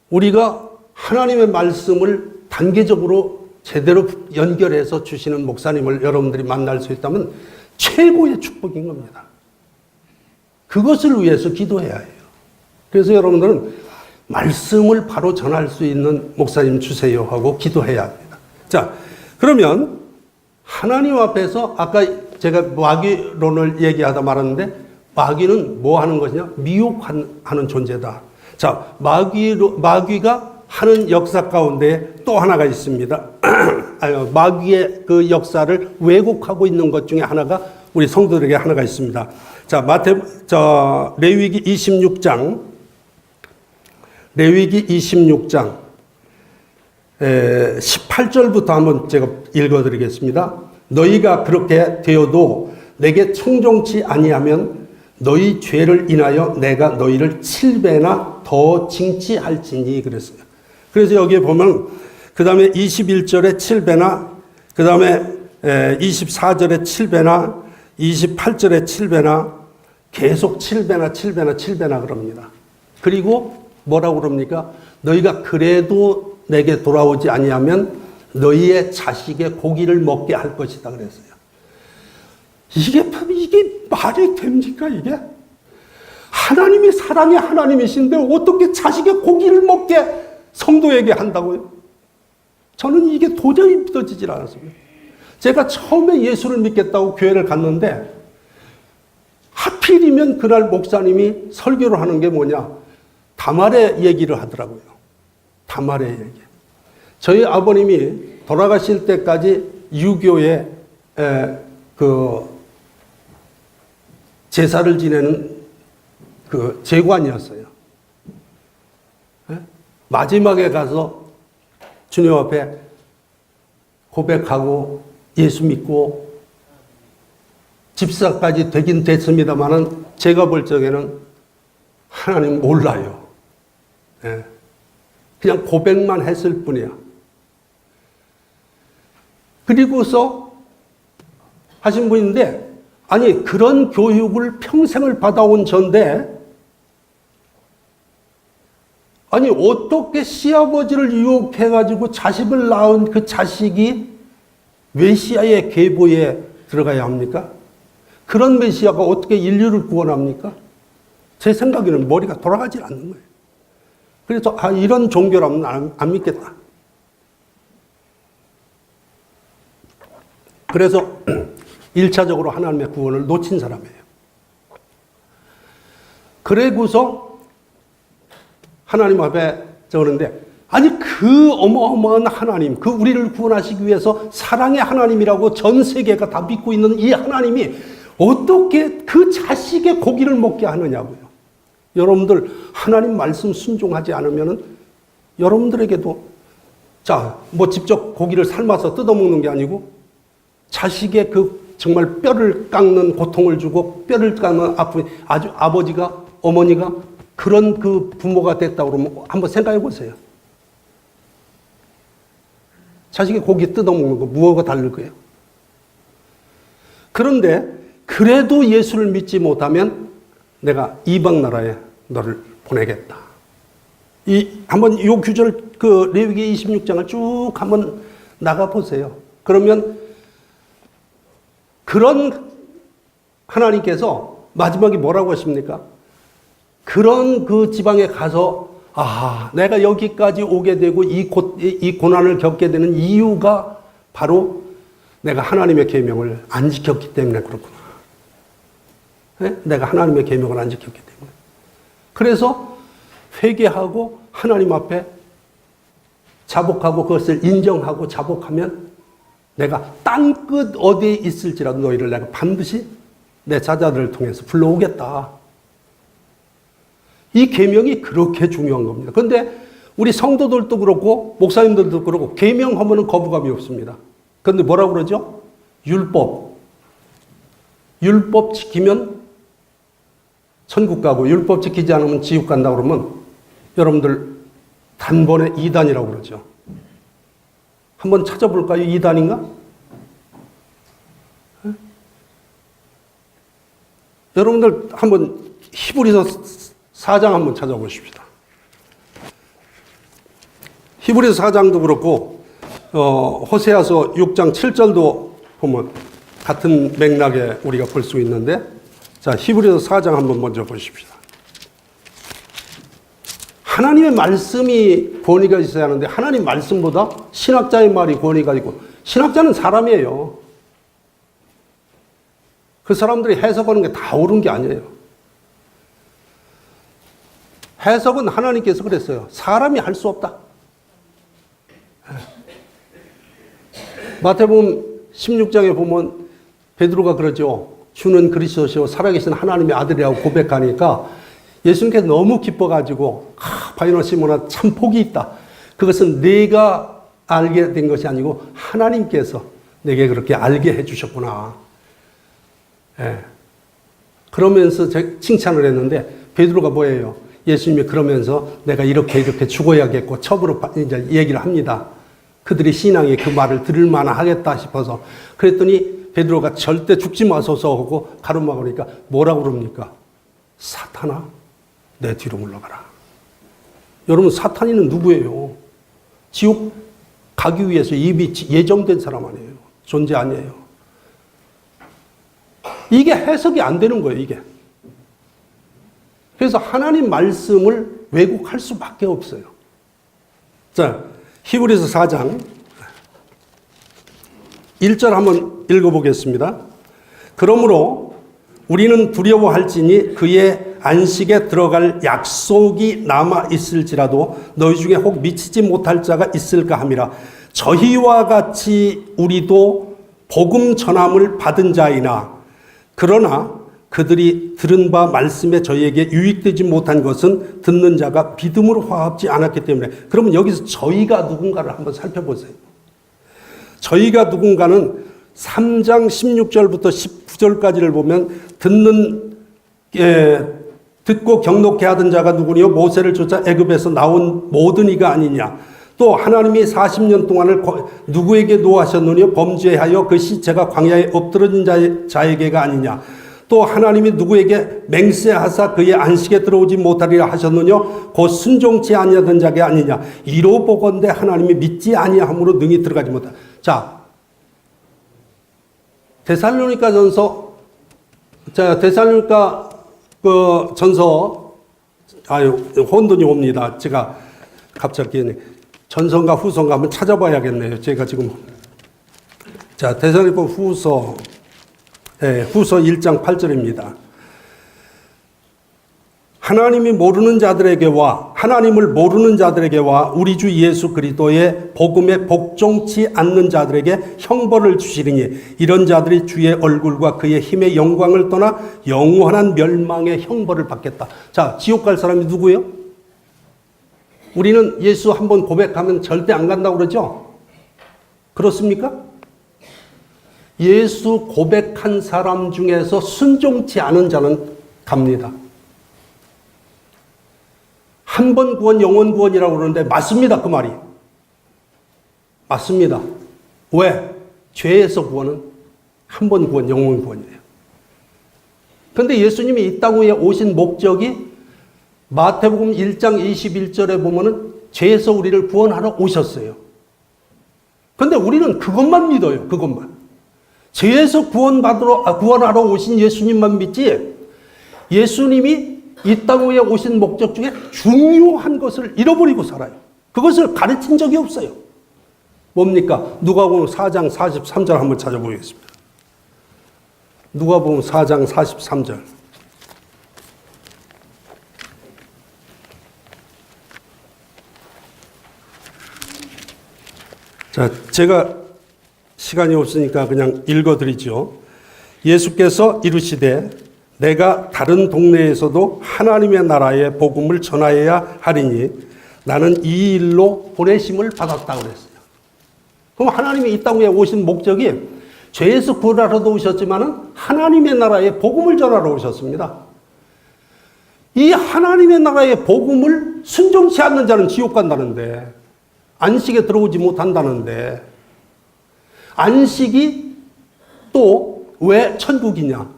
우리가 하나님의 말씀을 단계적으로 제대로 연결해서 주시는 목사님을 여러분들이 만날 수 있다면 최고의 축복인 겁니다. 그것을 위해서 기도해야 해요. 그래서 여러분들은 말씀을 바로 전할 수 있는 목사님 주세요 하고 기도해야 합니다. 자, 그러면 하나님 앞에서 아까 제가 마귀론을 얘기하다 말았는데 마귀는 뭐 하는 것이냐? 미혹하는 존재다. 자, 마귀가 하는 역사 가운데 또 하나가 있습니다. 마귀의 그 역사를 왜곡하고 있는 것 중에 하나가 우리 성도들에게 하나가 있습니다. 자, 레위기 26장 18절부터 한번 제가 읽어드리겠습니다. 너희가 그렇게 되어도 내게 청종치 아니하면 너희 죄를 인하여 내가 너희를 7배나 더 징치할지니 그랬어요. 그래서 여기에 보면 그 다음에 21절에 7배나 그 다음에 24절에 7배나 28절에 7배나 계속 7배나 7배나 7배나 그럽니다. 그리고 뭐라고 그럽니까? 너희가 그래도 내게 돌아오지 아니하면 너희의 자식의 고기를 먹게 할 것이다 그랬어요. 이게 말이 됩니까 이게? 하나님이 사랑의 하나님이신데 어떻게 자식의 고기를 먹게 성도에게 한다고요? 저는 이게 도저히 믿어지질 않았습니다. 제가 처음에 예수를 믿겠다고 교회를 갔는데 하필이면 그날 목사님이 설교를 하는 게 뭐냐? 다말의 얘기를 하더라고요. 다말의 얘기. 저희 아버님이 돌아가실 때까지 유교의 그 제사를 지내는 그 제관이었어요. 마지막에 가서 주님 앞에 고백하고 예수 믿고 집사까지 되긴 됐습니다만은 제가 볼 적에는 하나님 몰라요. 그냥 고백만 했을 뿐이야. 그리고서 하신 분인데 아니 그런 교육을 평생을 받아온 전데 아니 어떻게 시아버지를 유혹해가지고 자식을 낳은 그 자식이 메시아의 계보에 들어가야 합니까? 그런 메시아가 어떻게 인류를 구원합니까? 제 생각에는 머리가 돌아가질 않는 거예요. 그래서 이런 종교라면 안 믿겠다. 그래서 1차적으로 하나님의 구원을 놓친 사람이에요. 그래고서 하나님 앞에 저러는데 아니 그 어마어마한 하나님, 그 우리를 구원하시기 위해서 사랑의 하나님이라고 전 세계가 다 믿고 있는 이 하나님이 어떻게 그 자식의 고기를 먹게 하느냐고요. 여러분들 하나님 말씀 순종하지 않으면은 여러분들에게도 뭐 직접 고기를 삶아서 뜯어먹는 게 아니고 자식의 그 정말 뼈를 깎는 고통을 주고 뼈를 깎는 아픔이 아버지가 어머니가 그런 그 부모가 됐다고 그러면 한번 생각해 보세요. 자식이 고기 뜯어먹는 거 무엇과 다를 거예요? 그런데 그래도 예수를 믿지 못하면 내가 이방 나라에 너를 보내겠다. 한번 이 규절 그 레위기 26장을 쭉 한번 나가 보세요. 그러면 그런 하나님께서 마지막에 뭐라고 하십니까? 그런 그 지방에 가서 내가 여기까지 오게 되고 이 고난을 겪게 되는 이유가 바로 내가 하나님의 계명을 안 지켰기 때문에 그렇구나. 네? 내가 하나님의 계명을 안 지켰기 때문에. 그래서 회개하고 하나님 앞에 자복하고 그것을 인정하고 자복하면 내가 땅끝 어디에 있을지라도 너희를 내가 반드시 내 자자들을 통해서 불러오겠다. 이 계명이 그렇게 중요한 겁니다. 그런데 우리 성도들도 그렇고 목사님들도 그렇고 계명하면은 거부감이 없습니다. 그런데 뭐라고 그러죠? 율법 지키면 천국 가고 율법 지키지 않으면 지옥 간다 그러면 여러분들 단번에 이단이라고 그러죠. 한번 찾아볼까요? 이단인가? 네? 여러분들 한번 히브리서 4장 한번 찾아보십시다. 히브리서 4장도 그렇고 호세아서 6장 7절도 보면 같은 맥락에 우리가 볼 수 있는데, 자, 히브리서 4장 한번 먼저 보십시다. 하나님의 말씀이 권위가 있어야 하는데 하나님 말씀보다 신학자의 말이 권위가 있고, 신학자는 사람이에요. 그 사람들이 해석하는 게 다 옳은 게 아니에요. 해석은 하나님께서 그랬어요. 사람이 할 수 없다. 마태복음 16장에 보면 베드로가 그러죠. 주는 그리스도시요 살아계신 하나님의 아들이라고 고백하니까 예수님께서 너무 기뻐가지고 바요나 시몬아 참 복이 있다. 그것은 내가 알게 된 것이 아니고 하나님께서 내게 그렇게 알게 해주셨구나. 예. 그러면서 칭찬을 했는데 베드로가 뭐예요? 예수님이 그러면서 내가 이렇게 죽어야겠고 첩으로 이제 얘기를 합니다. 그들이 신앙이 그 말을 들을 만하겠다 싶어서. 그랬더니 베드로가 절대 죽지 마소서 하고 가로막으니까 뭐라고 그럽니까? 사탄아, 내 뒤로 물러가라. 여러분, 사탄이는 누구예요? 지옥 가기 위해서 이미 예정된 사람 아니에요. 존재 아니에요. 이게 해석이 안 되는 거예요, 이게. 그래서 하나님 말씀을 왜곡할 수밖에 없어요. 자, 히브리서 4장 1절 한번 읽어보겠습니다. 그러므로 우리는 두려워할지니 그의 안식에 들어갈 약속이 남아 있을지라도 너희 중에 혹 미치지 못할 자가 있을까 함이라. 저희와 같이 우리도 복음 전함을 받은 자이나 그러나 그들이 들은 바 말씀에 저희에게 유익되지 못한 것은 듣는 자가 믿음으로 화합지 않았기 때문에. 그러면 여기서 저희가 누군가를 한번 살펴보세요. 저희가 누군가는 3장 16절부터 19절까지를 보면 듣고 경록케 하던 자가 누구니요? 모세를 쫓아 애굽에서 나온 모든 이가 아니냐. 또 하나님이 40년 동안을 누구에게 노하셨느냐? 범죄하여 그 시체가 광야에 엎드러진 자에게가 아니냐. 또 하나님이 누구에게 맹세하사 그의 안식에 들어오지 못하리라 하셨느냐? 곧 순종치 아니하던 자가 아니냐. 이로 보건대 하나님이 믿지 아니함으로 능히 들어가지 못하. 자, 데살로니가 전서, 자, 데살로니가 그 전서, 혼돈이 옵니다. 제가 갑자기 전서인가 후서인가 한번 찾아봐야겠네요. 제가 지금. 자, 데살로니가 후서 1장 8절입니다. 하나님을 모르는 자들에게와 우리 주 예수 그리스도의 복음에 복종치 않는 자들에게 형벌을 주시리니 이런 자들이 주의 얼굴과 그의 힘의 영광을 떠나 영원한 멸망의 형벌을 받겠다. 자, 지옥 갈 사람이 누구예요? 우리는 예수 한번 고백하면 절대 안 간다고 그러죠? 그렇습니까? 예수 고백한 사람 중에서 순종치 않은 자는 갑니다. 한 번 구원, 영원 구원이라고 그러는데 맞습니다. 그 말이. 맞습니다. 왜? 죄에서 구원은 한 번 구원, 영원 구원이에요. 그런데 예수님이 이 땅 위에 오신 목적이 마태복음 1장 21절에 보면은 죄에서 우리를 구원하러 오셨어요. 그런데 우리는 그것만 믿어요. 그것만. 죄에서 구원하러 오신 예수님만 믿지, 예수님이 이 땅 위에 오신 목적 중에 중요한 것을 잃어버리고 살아요. 그것을 가르친 적이 없어요. 뭡니까? 누가복음 4장 43절 한번 찾아보겠습니다. 누가복음 4장 43절. 자, 제가 시간이 없으니까 그냥 읽어드리죠. 예수께서 이르시되 내가 다른 동네에서도 하나님의 나라의 복음을 전하여야 하리니 나는 이 일로 보내심을 받았다고 그랬어요. 그럼 하나님이 이 땅에 오신 목적이 죄에서 구원하러도 오셨지만은 하나님의 나라의 복음을 전하러 오셨습니다. 이 하나님의 나라의 복음을 순종치 않는 자는 지옥 간다는데, 안식에 들어오지 못한다는데, 안식이 또 왜 천국이냐?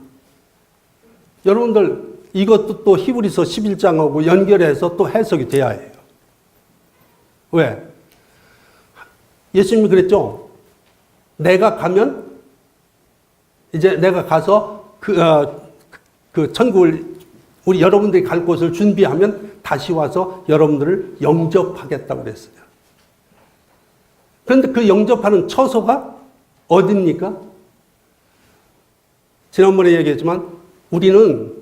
여러분들 이것도 또 히브리서 11장하고 연결해서 또 해석이 돼야 해요. 왜? 예수님이 그랬죠. 내가 가면 이제 내가 가서 그 천국을 우리 여러분들이 갈 곳을 준비하면 다시 와서 여러분들을 영접하겠다고 그랬어요. 그런데 그 영접하는 처소가 어디입니까? 지난번에 얘기했지만 우리는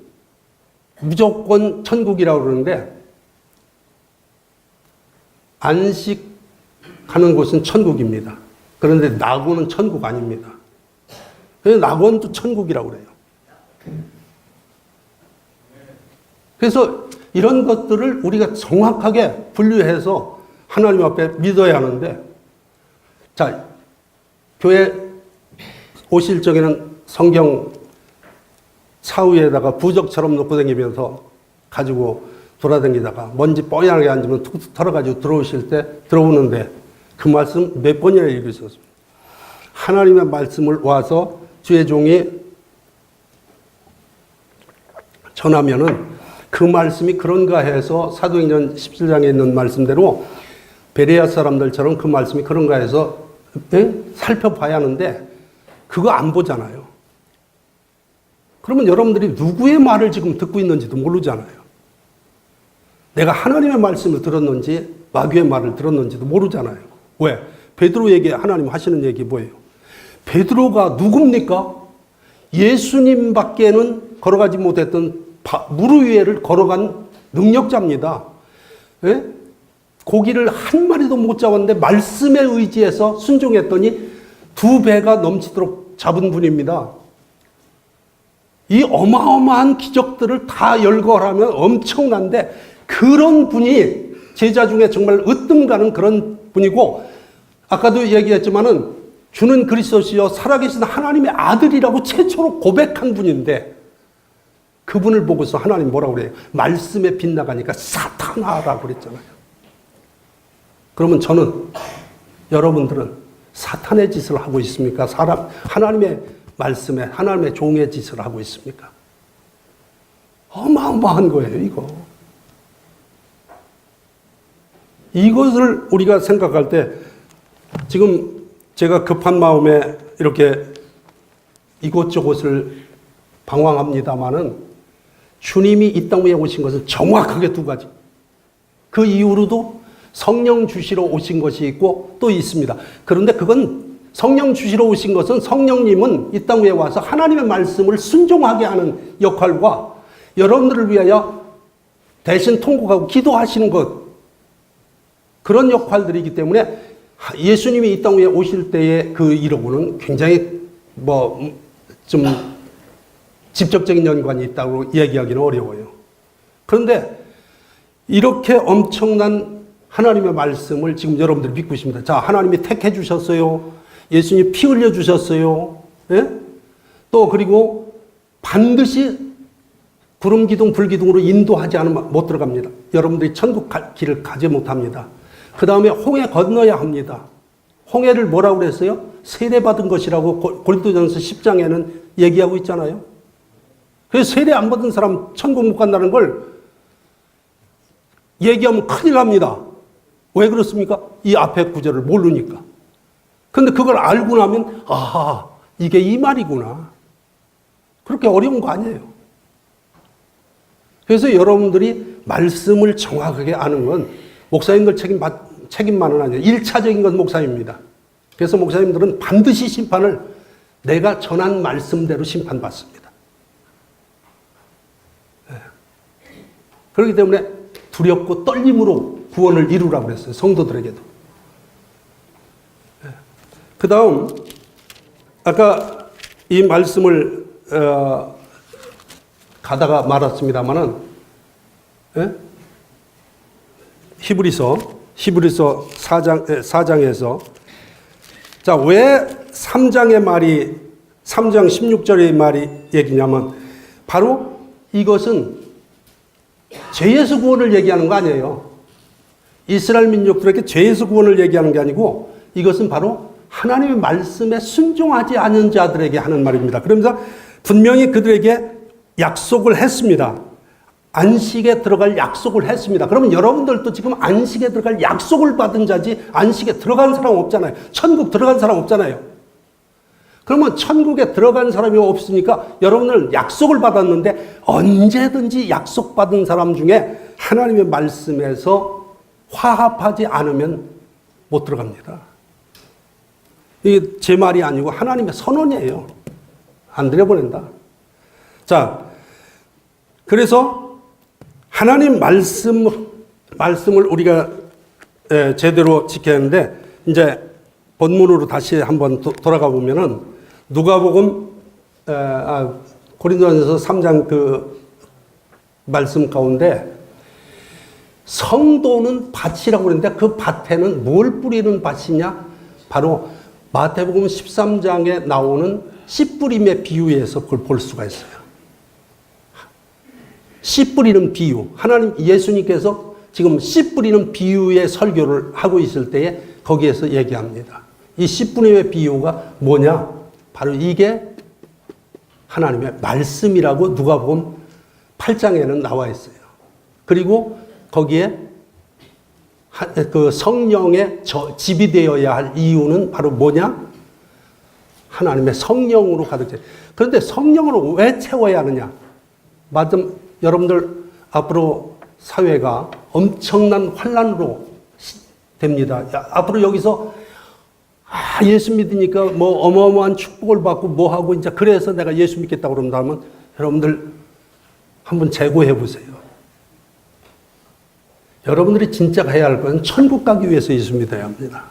무조건 천국이라고 그러는데 안식하는 곳은 천국입니다. 그런데 낙원은 천국 아닙니다. 그래서 낙원도 천국이라고 그래요. 그래서 이런 것들을 우리가 정확하게 분류해서 하나님 앞에 믿어야 하는데, 자, 교회 오실 적에는 성경 차후에다가 부적처럼 놓고 다니면서 가지고 돌아다니다가 먼지 뽀얀하게 앉으면 툭툭 털어가지고 들어오실 때 들어오는데 그 말씀 몇 번이나 읽으셨습니다. 하나님의 말씀을 와서 주의 종이 전하면은 그 말씀이 그런가 해서 사도행전 17장에 있는 말씀대로 베레아 사람들처럼 그 말씀이 그런가 해서 살펴봐야 하는데 그거 안 보잖아요. 그러면 여러분들이 누구의 말을 지금 듣고 있는지도 모르잖아요. 내가 하나님의 말씀을 들었는지 마귀의 말을 들었는지도 모르잖아요. 왜? 베드로에게 하나님 하시는 얘기 뭐예요? 베드로가 누굽니까? 예수님밖에는 걸어가지 못했던 물 위에를 걸어간 능력자입니다. 예? 고기를 한 마리도 못 잡았는데 말씀에 의지해서 순종했더니 2배가 넘치도록 잡은 분입니다. 이 어마어마한 기적들을 다 열거하면 엄청난데 그런 분이 제자 중에 정말 으뜸가는 그런 분이고, 아까도 얘기했지만은 주는 그리스도시요 살아계신 하나님의 아들이라고 최초로 고백한 분인데 그분을 보고서 하나님 뭐라고 그래요? 말씀에 빗나가니까 사탄아라고 그랬잖아요. 그러면 저는, 여러분들은 사탄의 짓을 하고 있습니까? 하나님의 말씀에, 하나님의 종의 짓을 하고 있습니까? 어마어마한 거예요, 이거. 이것을 우리가 생각할 때 지금 제가 급한 마음에 이렇게 이곳저곳을 방황합니다마는 주님이 이 땅 위에 오신 것은 정확하게 2가지. 그 이후로도 성령 주시러 오신 것이 있고 또 있습니다. 그런데 그건 성령 주시러 오신 것은 성령님은 이 땅 위에 와서 하나님의 말씀을 순종하게 하는 역할과 여러분들을 위하여 대신 통곡하고 기도하시는 것, 그런 역할들이기 때문에 예수님이 이 땅 위에 오실 때의 그 일하고는 굉장히 좀 직접적인 연관이 있다고 얘기하기는 어려워요. 그런데 이렇게 엄청난 하나님의 말씀을 지금 여러분들이 믿고 있습니다. 자, 하나님이 택해 주셨어요. 예수님이 피 흘려 주셨어요. 예? 또 그리고 반드시 구름 기둥, 불 기둥으로 인도하지 않으면 못 들어갑니다. 여러분들이 천국 길을 가지 못합니다. 그 다음에 홍해 건너야 합니다. 홍해를 뭐라고 그랬어요? 세례받은 것이라고 고린도전서 10장에는 얘기하고 있잖아요. 그래서 세례 안 받은 사람 천국 못 간다는 걸 얘기하면 큰일 납니다. 왜 그렇습니까? 이 앞에 구절을 모르니까. 근데 그걸 알고 나면 아, 이게 이 말이구나. 그렇게 어려운 거 아니에요. 그래서 여러분들이 말씀을 정확하게 아는 건 목사님들 책임만은 아니에요. 1차적인 건 목사님입니다. 그래서 목사님들은 반드시 심판을 내가 전한 말씀대로 심판받습니다. 네. 그렇기 때문에 두렵고 떨림으로 구원을 이루라고 그랬어요. 성도들에게도. 네. 그 다음 아까 이 말씀을 가다가 말았습니다마는 예? 히브리서 4장에서 자, 왜 3장의 말이 3장 16절의 말이 얘기냐면 바로 이것은 죄에서 구원을 얘기하는 거 아니에요. 이스라엘 민족들에게 죄에서 구원을 얘기하는 게 아니고 이것은 바로 하나님의 말씀에 순종하지 않은 자들에게 하는 말입니다. 그러면서 분명히 그들에게 약속을 했습니다. 안식에 들어갈 약속을 했습니다. 그러면 여러분들도 지금 안식에 들어갈 약속을 받은 자지 안식에 들어간 사람 없잖아요. 천국 들어간 사람 없잖아요. 그러면 천국에 들어간 사람이 없으니까 여러분들은 약속을 받았는데 언제든지 약속받은 사람 중에 하나님의 말씀에서 화합하지 않으면 못 들어갑니다. 이게 제 말이 아니고 하나님의 선언이에요. 안 들여보낸다. 자, 그래서 하나님 말씀을 우리가 제대로 지켜야 하는데 이제 본문으로 다시 한번 돌아가 보면은 누가복음 고린도전서 3장 그 말씀 가운데 성도는 밭이라고 그러는데 그 밭에는 뭘 뿌리는 밭이냐? 바로 마태복음 13장에 나오는 씨 뿌림의 비유에서 그걸 볼 수가 있어요. 씨 뿌리는 비유. 하나님 예수님께서 지금 씨 뿌리는 비유의 설교를 하고 있을 때에 거기에서 얘기합니다. 이 씨 뿌림의 비유가 뭐냐? 바로 이게 하나님의 말씀이라고 누가복음 8장에는 나와 있어요. 그리고 거기에 그 성령의 집이 되어야 할 이유는 바로 뭐냐? 하나님의 성령으로 가득 차. 그런데 성령으로 왜 채워야 하느냐? 여러분들 앞으로 사회가 엄청난 환란으로 됩니다. 앞으로 여기서 예수 믿으니까 뭐 어마어마한 축복을 받고 뭐 하고 이제 그래서 내가 예수 믿겠다고 그런다면 여러분들 한번 재고해 보세요. 여러분들이 진짜 해야 할 것은 천국 가기 위해서 예수 믿어야 합니다.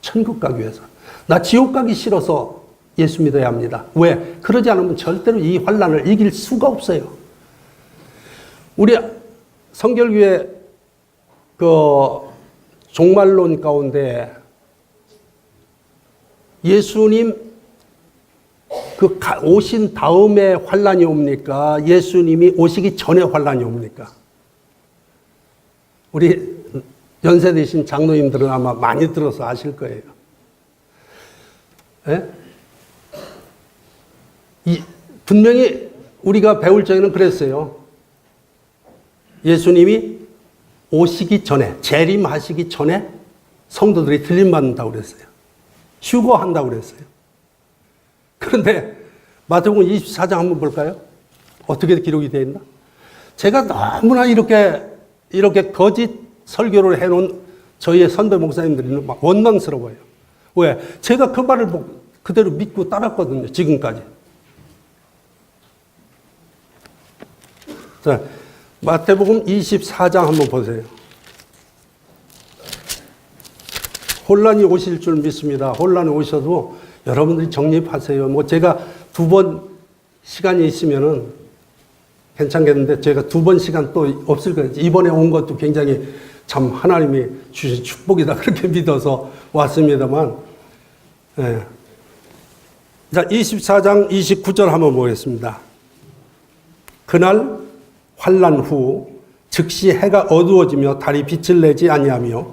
천국 가기 위해서. 나 지옥 가기 싫어서 예수 믿어야 합니다. 왜? 그러지 않으면 절대로 이 환란을 이길 수가 없어요. 우리 성결교회 그 종말론 가운데 예수님 그 오신 다음에 환란이 옵니까? 예수님이 오시기 전에 환란이 옵니까? 우리 연세 되신 장로님들은 아마 많이 들어서 아실 거예요. 예? 분명히 우리가 배울 적에는 그랬어요. 예수님이 오시기 전에, 재림하시기 전에 성도들이 들림받는다고 그랬어요. 휴거한다고 그랬어요. 그런데 마태복음 24장 한번 볼까요? 어떻게 기록이 되어 있나? 제가 너무나 이렇게 거짓 설교를 해놓은 저희의 선배 목사님들이 막 원망스러워요. 왜? 제가 그 말을 그대로 믿고 따랐거든요. 지금까지. 자, 마태복음 24장 한번 보세요. 혼란이 오실 줄 믿습니다. 혼란이 오셔도 여러분들이 정립하세요. 뭐 제가 2번 시간이 있으면은 괜찮겠는데 제가 2번 시간 또 없을 거예요. 이번에 온 것도 굉장히 참 하나님이 주신 축복이다 그렇게 믿어서 왔습니다만, 예. 자, 24장 29절 한번 보겠습니다. 그날 환난 후 즉시 해가 어두워지며 달이 빛을 내지 아니하며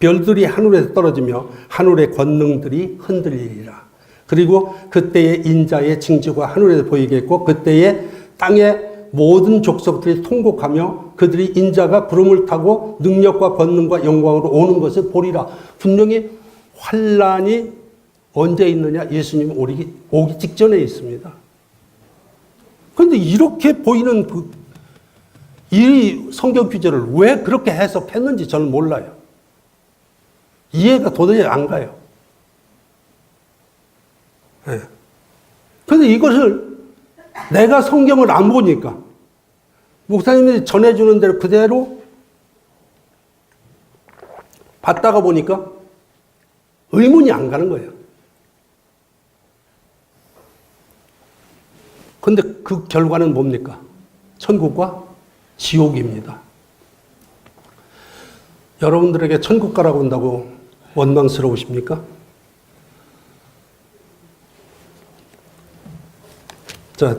별들이 하늘에서 떨어지며 하늘의 권능들이 흔들리리라. 그리고 그때의 인자의 징조가 하늘에서 보이겠고 그때에 땅의 모든 족속들이 통곡하며 그들이 인자가 구름을 타고 능력과 권능과 영광으로 오는 것을 보리라. 분명히 환난이 언제 있느냐? 예수님 오기 직전에 있습니다. 그런데 이렇게 보이는 이 성경 구절을 왜 그렇게 해석했는지 저는 몰라요. 이해가 도저히 안 가요. 네. 그런데 이것을 내가 성경을 안 보니까 목사님이 전해주는 대로 그대로 받다가 보니까 의문이 안 가는 거예요. 그런데 그 결과는 뭡니까? 천국과 지옥입니다. 여러분들에게 천국 가라고 한다고 원망스러우십니까? 자,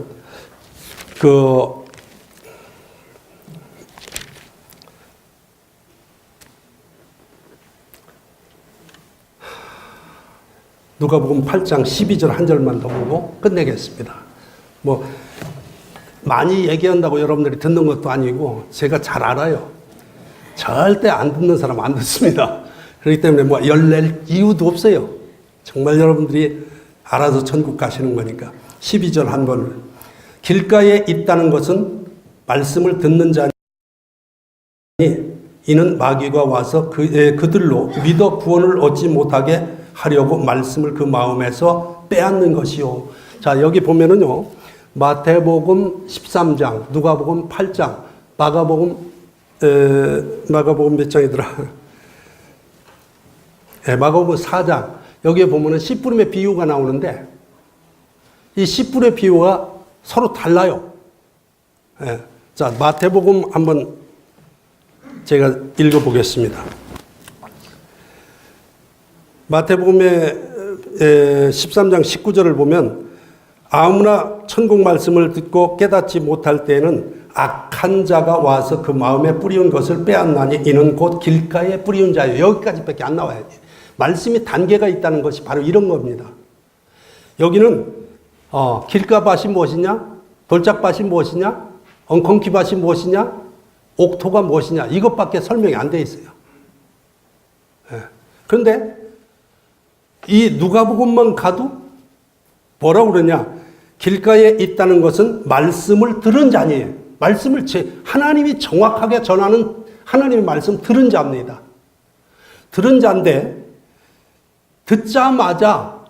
누가복음 8장 12절 한 절만 더 보고 끝내겠습니다. 뭐 많이 얘기한다고 여러분들이 듣는 것도 아니고 제가 잘 알아요. 절대 안 듣는 사람 안 듣습니다. 그렇기 때문에 뭐 열낼 이유도 없어요. 정말 여러분들이 알아서 천국 가시는 거니까. 12절 한번. 길가에 있다는 것은 말씀을 듣는 자니 이는 마귀가 와서 그들로 믿어 구원을 얻지 못하게 하려고 말씀을 그 마음에서 빼앗는 것이요. 자, 여기 보면은요. 마태복음 13장, 누가복음 8장, 마가복음 몇 장이더라? 마가복음 4장. 여기에 보면은 씨 뿌림의 비유가 나오는데 이 씨 뿌림의 비유가 서로 달라요. 자, 마태복음 한번 제가 읽어보겠습니다. 마태복음의 13장 19절을 보면 아무나 천국 말씀을 듣고 깨닫지 못할 때에는 악한 자가 와서 그 마음에 뿌리운 것을 빼앗나니 이는 곧 길가에 뿌리운 자예요. 여기까지밖에 안 나와요. 말씀이 단계가 있다는 것이 바로 이런 겁니다. 여기는 길가밭이 무엇이냐? 돌짝밭이 무엇이냐? 엉겅퀴밭이 무엇이냐? 옥토가 무엇이냐? 이것밖에 설명이 안 돼 있어요. 그런데 이 누가복음만 가도 뭐라고 그러냐? 길가에 있다는 것은 말씀을 들은 자니에요. 말씀을 하나님이 정확하게 전하는 하나님의 말씀 들은 자입니다. 들은 자인데 듣자마자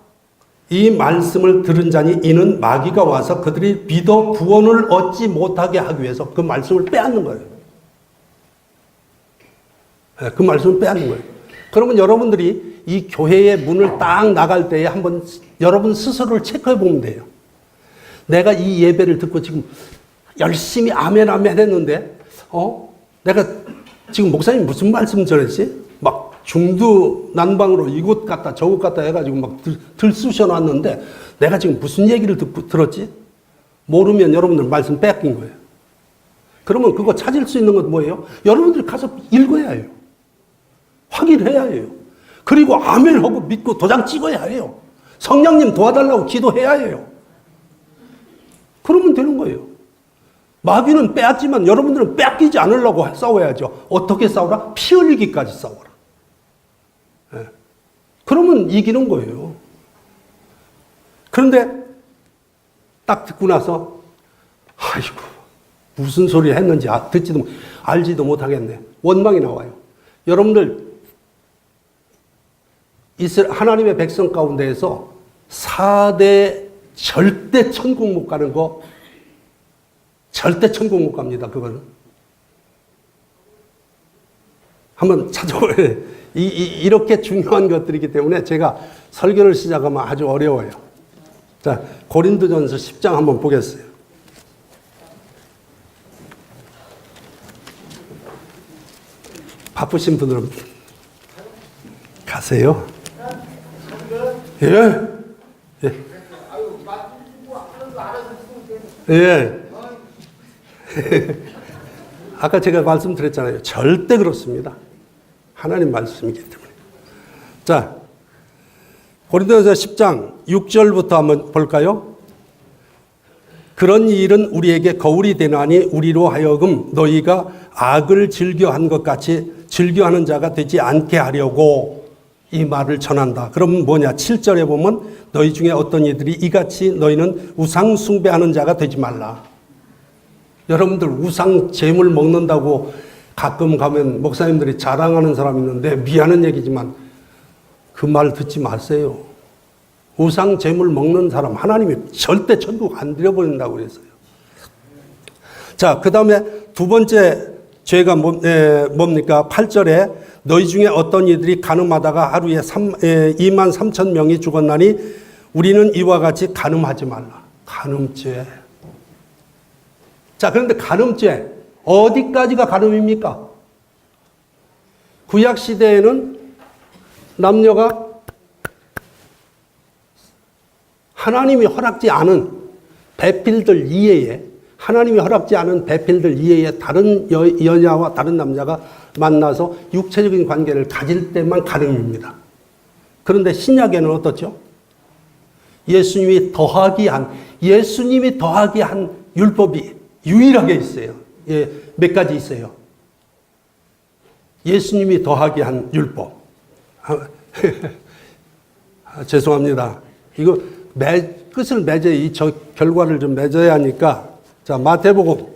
이 말씀을 들은 자니 이는 마귀가 와서 그들이 믿어 구원을 얻지 못하게 하기 위해서 그 말씀을 빼앗는 거예요. 그 말씀을 빼앗는 거예요. 그러면 여러분들이 이 교회의 문을 딱 나갈 때에 한번 여러분 스스로를 체크해 보면 돼요. 내가 이 예배를 듣고 지금 열심히 아멘 아멘 했는데 내가 지금 목사님 무슨 말씀 전했지? 막 중두난방으로 이곳 갔다 저곳 갔다 해가지고 막 들쑤셔 놨는데 내가 지금 무슨 얘기를 들었지? 모르면 여러분들 말씀 뺏긴 거예요. 그러면 그거 찾을 수 있는 건 뭐예요? 여러분들이 가서 읽어야 해요. 확인해야 해요. 그리고 아멘하고 믿고 도장 찍어야 해요. 성령님 도와달라고 기도해야 해요. 그러면 되는 거예요. 마귀는 빼앗지만 여러분들은 뺏기지 않으려고 싸워야죠. 어떻게 싸우라? 피 흘리기까지 싸워라. 그러면 이기는 거예요. 그런데 딱 듣고 나서 아이고 무슨 소리 했는지 듣지도 알지도 못하겠네. 원망이 나와요. 여러분들 하나님의 백성 가운데에서 4대 절대 천국 못 가는 거 절대 천국 못 갑니다. 그거는 한번 찾아보세요. 이렇게 중요한 것들이기 때문에 제가 설교를 시작하면 아주 어려워요. 자, 고린도전서 10장 한번 보겠어요. 바쁘신 분들은 가세요. 예. 예. 예. 아까 제가 말씀드렸잖아요. 절대 그렇습니다. 하나님 말씀이기 때문에. 자, 고린도전서 10장 6절부터 한번 볼까요? 그런 일은 우리에게 거울이 되나니 우리로 하여금 너희가 악을 즐겨한 것 같이 즐겨하는 자가 되지 않게 하려고 이 말을 전한다. 그럼 뭐냐? 7절에 보면 너희 중에 어떤 이들이 이같이 너희는 우상 숭배하는 자가 되지 말라. 여러분들 우상 제물 먹는다고 가끔 가면 목사님들이 자랑하는 사람 있는데 미안한 얘기지만 그 말 듣지 마세요. 우상 제물 먹는 사람 하나님이 절대 천국 안 들여버린다고 그랬어요. 자, 그 다음에 두 번째 죄가 뭡니까? 8절에 너희 중에 어떤 이들이 간음하다가 하루에 2만 3천 명이 죽었나니 우리는 이와 같이 간음하지 말라. 간음죄. 자, 그런데 간음죄 어디까지가 간음입니까? 구약 시대에는 남녀가 하나님이 허락지 않은 배필들 이외에 하나님이 허락지 않은 배필들 이외에 다른 여자와 다른 남자가 만나서 육체적인 관계를 가질 때만 간음입니다. 그런데 신약에는 어떻죠? 예수님이 더하기 한 율법이 유일하게 있어요. 예, 몇 가지 있어요. 예수님이 더하기 한 율법. 죄송합니다. 이거 끝을 맺어야, 저 결과를 좀 맺어야 하니까. 자, 마태복음.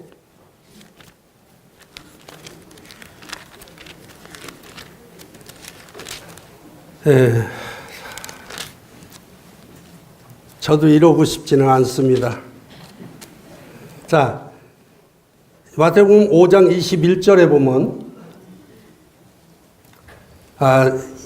저도 이러고 싶지는 않습니다. 자, 마태복음 5장 21절에 보면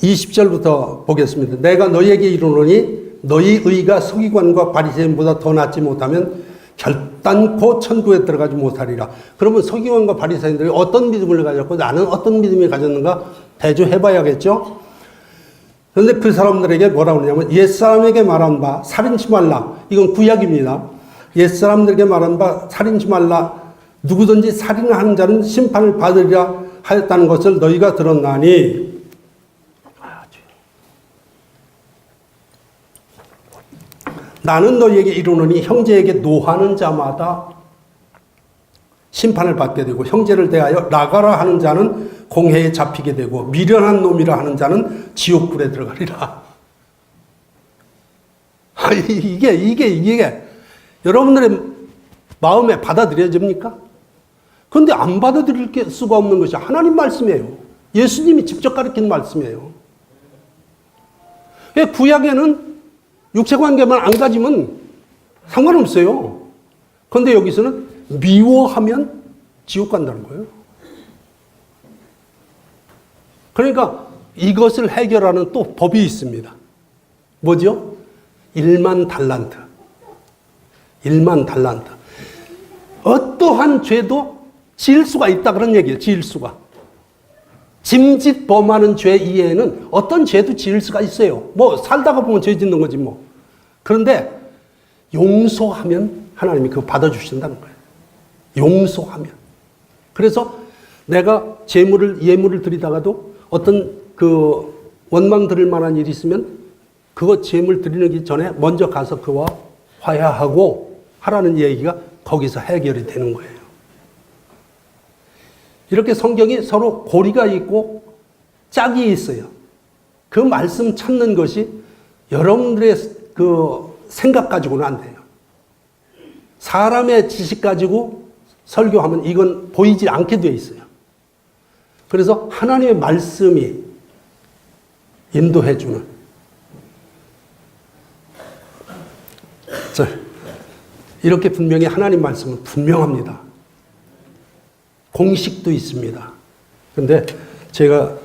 20절부터 보겠습니다. 내가 너희에게 이르노니 너희 의가 서기관과 바리새인보다 더 낫지 못하면 결단코 천국에 들어가지 못하리라. 그러면 서기관과 바리새인들이 어떤 믿음을 가졌고 나는 어떤 믿음을 가졌는가 대조해봐야겠죠. 그런데 그 사람들에게 뭐라고 그러냐면 옛사람에게 말한 바 살인치 말라. 이건 구약입니다. 옛사람들에게 말한 바 살인치 말라. 누구든지 살인을 하는 자는 심판을 받으리라 하였다는 것을 너희가 들었나니. 나는 너희에게 이르노니 형제에게 노하는 자마다 심판을 받게 되고 형제를 대하여 나가라 하는 자는 공회에 잡히게 되고 미련한 놈이라 하는 자는 지옥불에 들어가리라. 이게 여러분들의 마음에 받아들여집니까? 그런데 안 받아들일 수가 없는 것이 하나님 말씀이에요. 예수님이 직접 가르친 말씀이에요. 구약에는 육체관계만 안 가지면 상관없어요. 그런데 여기서는 미워하면 지옥 간다는 거예요. 그러니까 이것을 해결하는 또 법이 있습니다. 뭐죠? 1만 달란트. 1만 달란트. 어떠한 죄도 지을 수가 있다 그런 얘기예요. 지을 수가. 짐짓 범하는 죄 이외에는 어떤 죄도 지을 수가 있어요. 뭐 살다가 보면 죄 짓는 거지 뭐. 그런데 용서하면 하나님이 그거 받아주신다는 거예요. 용서하면. 그래서 내가 예물을 드리다가도 어떤 그 원망 들을 만한 일이 있으면 그거 제물 드리기 전에 먼저 가서 그와 화해하고 하라는 얘기가 거기서 해결이 되는 거예요. 이렇게 성경이 서로 고리가 있고 짝이 있어요. 그 말씀 찾는 것이 여러분들의 그 생각 가지고는 안 돼요. 사람의 지식 가지고 설교하면 이건 보이지 않게 되어 있어요. 그래서 하나님의 말씀이 인도해주는. 이렇게 분명히 하나님 말씀은 분명합니다. 공식도 있습니다. 근데 제가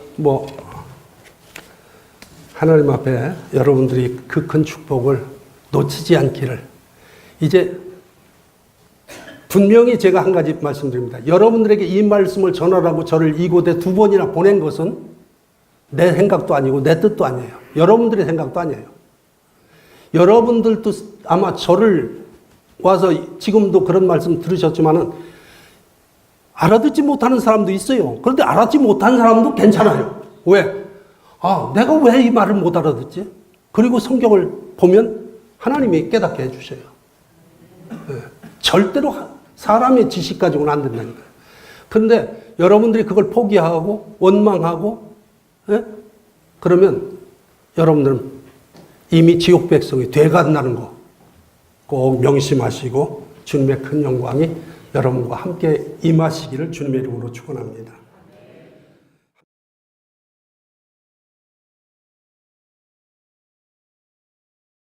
하나님 앞에 여러분들이 그 큰 축복을 놓치지 않기를 이제 분명히 제가 한 가지 말씀드립니다. 여러분들에게 이 말씀을 전하라고 저를 이곳에 2번이나 보낸 것은 내 생각도 아니고 내 뜻도 아니에요. 여러분들의 생각도 아니에요. 여러분들도 아마 저를 와서 지금도 그런 말씀 들으셨지만은 알아듣지 못하는 사람도 있어요. 그런데 알아듣지 못하는 사람도 괜찮아요. 왜? 내가 왜 이 말을 못 알아듣지? 그리고 성경을 보면 하나님이 깨닫게 해주셔요. 네. 절대로 사람의 지식 가지고는 안 된다니까요. 그런데 여러분들이 그걸 포기하고 원망하고, 네? 그러면 여러분들은 이미 지옥 백성이 돼간다는 거 꼭 명심하시고 주님의 큰 영광이 여러분과 함께 임하시기를 주님의 이름으로 축원합니다.